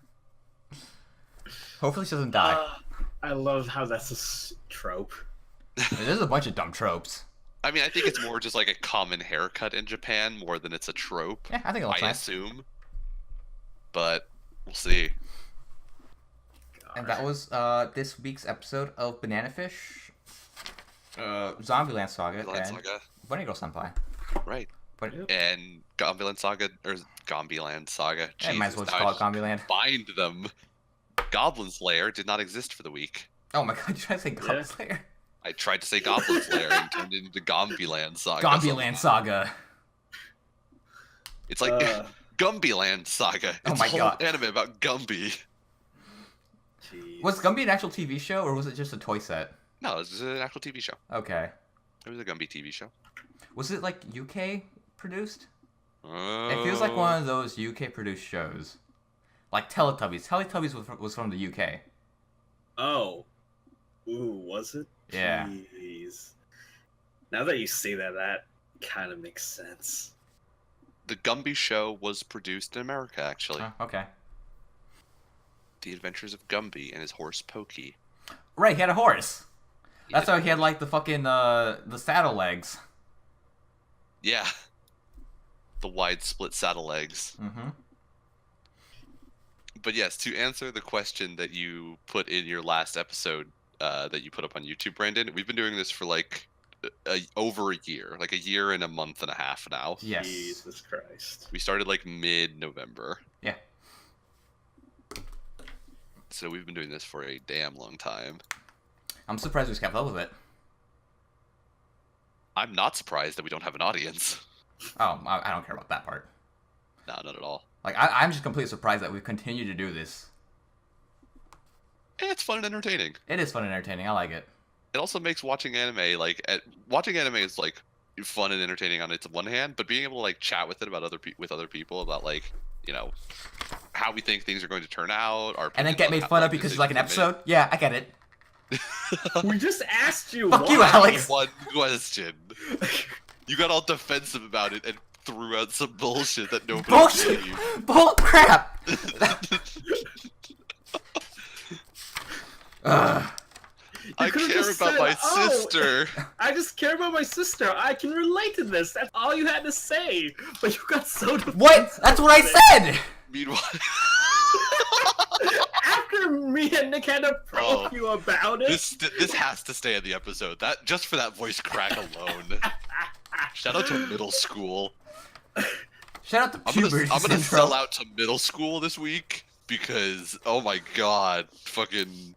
Hopefully she doesn't die. I love how that's a trope. There's a bunch of dumb tropes. I mean, I think it's more just like a common haircut in Japan more than it's a trope. Yeah, I think it looks nice. Assume. But we'll see. And that was this week's episode of Banana Fish, Zombieland Saga, and Bunny Girl Senpai. Right. And Zombieland Saga, or Zombieland Saga. Yeah, might as well just call it Zombieland. Find them. Goblin Slayer did not exist for the week. Oh my god, you trying to say Goblin Slayer? I tried to say Goblin Slayer and turned it into Zombieland Saga. Zombieland Saga. It's like Gumbyland Saga. It's oh my god. Anime about Gumby. Jeez. Was Gumby an actual TV show, or was it just a toy set? No, it was an actual TV show. Okay. It was a Gumby TV show. Was it like UK produced? It feels like one of those UK produced shows. Like Teletubbies. Teletubbies was from the UK. Oh. Ooh, was it? Yeah. Jeez. Now that you say that, that kind of makes sense. The Gumby show was produced in America, actually. Oh, okay. The Adventures of Gumby and his horse Pokey. Right, he had a horse. That's why he had like the fucking the saddle legs. Yeah. The wide split saddle legs. Mm-hmm. But yes, to answer the question that you put in your last episode that you put up on YouTube, Brandon, we've been doing this for like over a year, like a year and a month and a half now. Yes. Jesus Christ. We started like mid-November. Yeah. So we've been doing this for a damn long time. I'm surprised we kept up with it. I'm not surprised that we don't have an audience. Oh, I don't care about that part. No, not at all. Like, I'm just completely surprised that we've continued to do this. It's fun and entertaining. It is fun and entertaining. I like it. It also makes watching anime, watching anime is, like, fun and entertaining on its one hand, but being able to, like, chat with it about with other people about, like, you know, how we think things are going to turn out. Our And then opinions get on made how fun of because it's like an decisions are episode? Yeah, I get it. We just asked you. Fuck why. you, Alex. made. One question. You got all defensive about it and threw out some bullshit that nobody Bullshit! believed. Bull crap! I could've care just about said, my "Oh." sister. I just care about my sister. I can relate to this. That's all you had to say. But you got so defensive. What? That's what I said! Meanwhile, After me and Nick had to probe you about it. this has to stay in the episode. That just for that voice crack alone. Shout out to middle school. Shout out to I'm puberty gonna syndrome. sell out to middle school this week because oh my god, fucking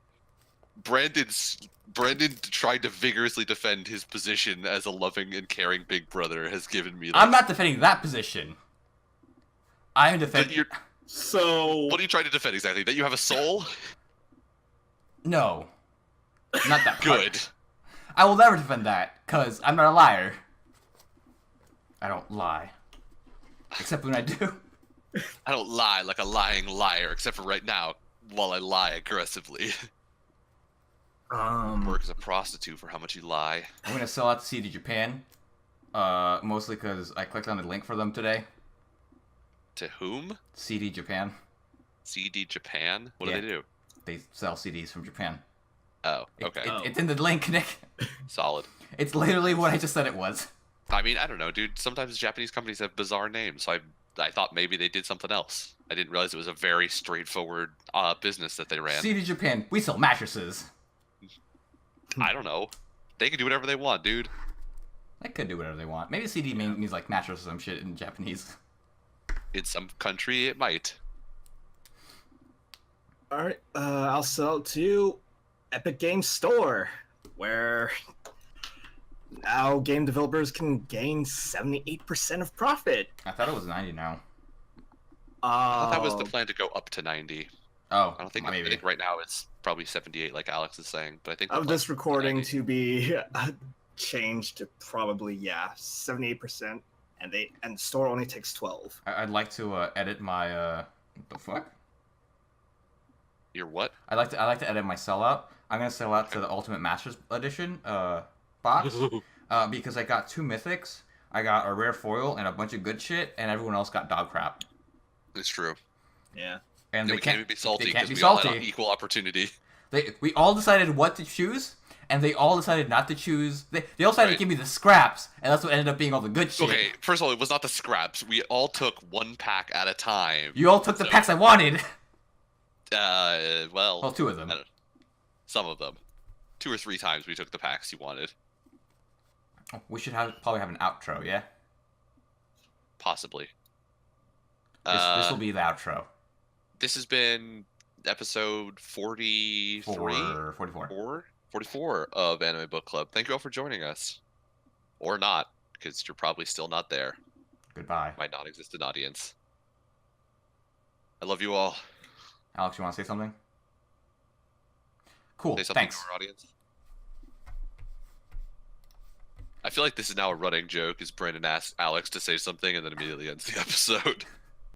Brandon tried to vigorously defend his position as a loving and caring big brother has given me. I'm not defending that position. I'm defending. So What are you trying to defend exactly? That you have a soul? No. Not that part. Good. I will never defend that, because I'm not a liar. I don't lie. Except when I do. I don't lie like a lying liar, except for right now, while I lie aggressively. Work as a prostitute for how much you lie. I'm gonna sell out to CD Japan. Mostly because I clicked on the link for them today. To whom? CD Japan. CD Japan? What Yeah. do they do? They sell CDs from Japan. Oh, okay. It's in the link, Nick. Solid. It's literally what I just said it was. I mean, I don't know, dude. Sometimes Japanese companies have bizarre names, so I thought maybe they did something else. I didn't realize it was a very straightforward business that they ran. CD Japan, we sell mattresses. I don't know. They can do whatever they want, dude. They could do whatever they want. Maybe CD means like mattress or some shit in Japanese. In some country, it might. all right, I'll sell it to Epic Games Store, where now game developers can gain 78% of profit. I thought it was 90 now. I thought that was the plan to go up to 90. Oh, I don't think. maybe. I think right now it's probably 78, like Alex is saying. But I think. the of plan this is to recording 90. to be changed to probably 78%, and the store only takes 12. I'd like to edit my what the fuck? Your what? I like to edit my sellout. I'm gonna sell out to the Ultimate Masters Edition box because I got 2 mythics. I got a rare foil and a bunch of good shit, and everyone else got dog crap. It's true. Yeah. And we can't even be salty They can't because be we all salty. had equal opportunity. We all decided what to choose, and they all decided not to choose. They all decided to Right. give me the scraps, and that's what ended up being all the good shit. Okay, first of all, it was not the scraps. We all took 1 pack at a time. You all took the So- packs I wanted. Well, Well, 2 of them. I don't- some of them. 2 or 3 times we took the packs you wanted. We should probably have an outro, yeah? Possibly. This will be the outro. This has been episode 43? 44. 44 of Anime Book Club. Thank you all for joining us. Or not, because you're probably still not there. Goodbye. My non-existent audience. I love you all. Alex, you want to say something? Cool, Say something thanks. to our audience. I feel like this is now a running joke, is Brandon asks Alex to say something and then immediately ends the episode.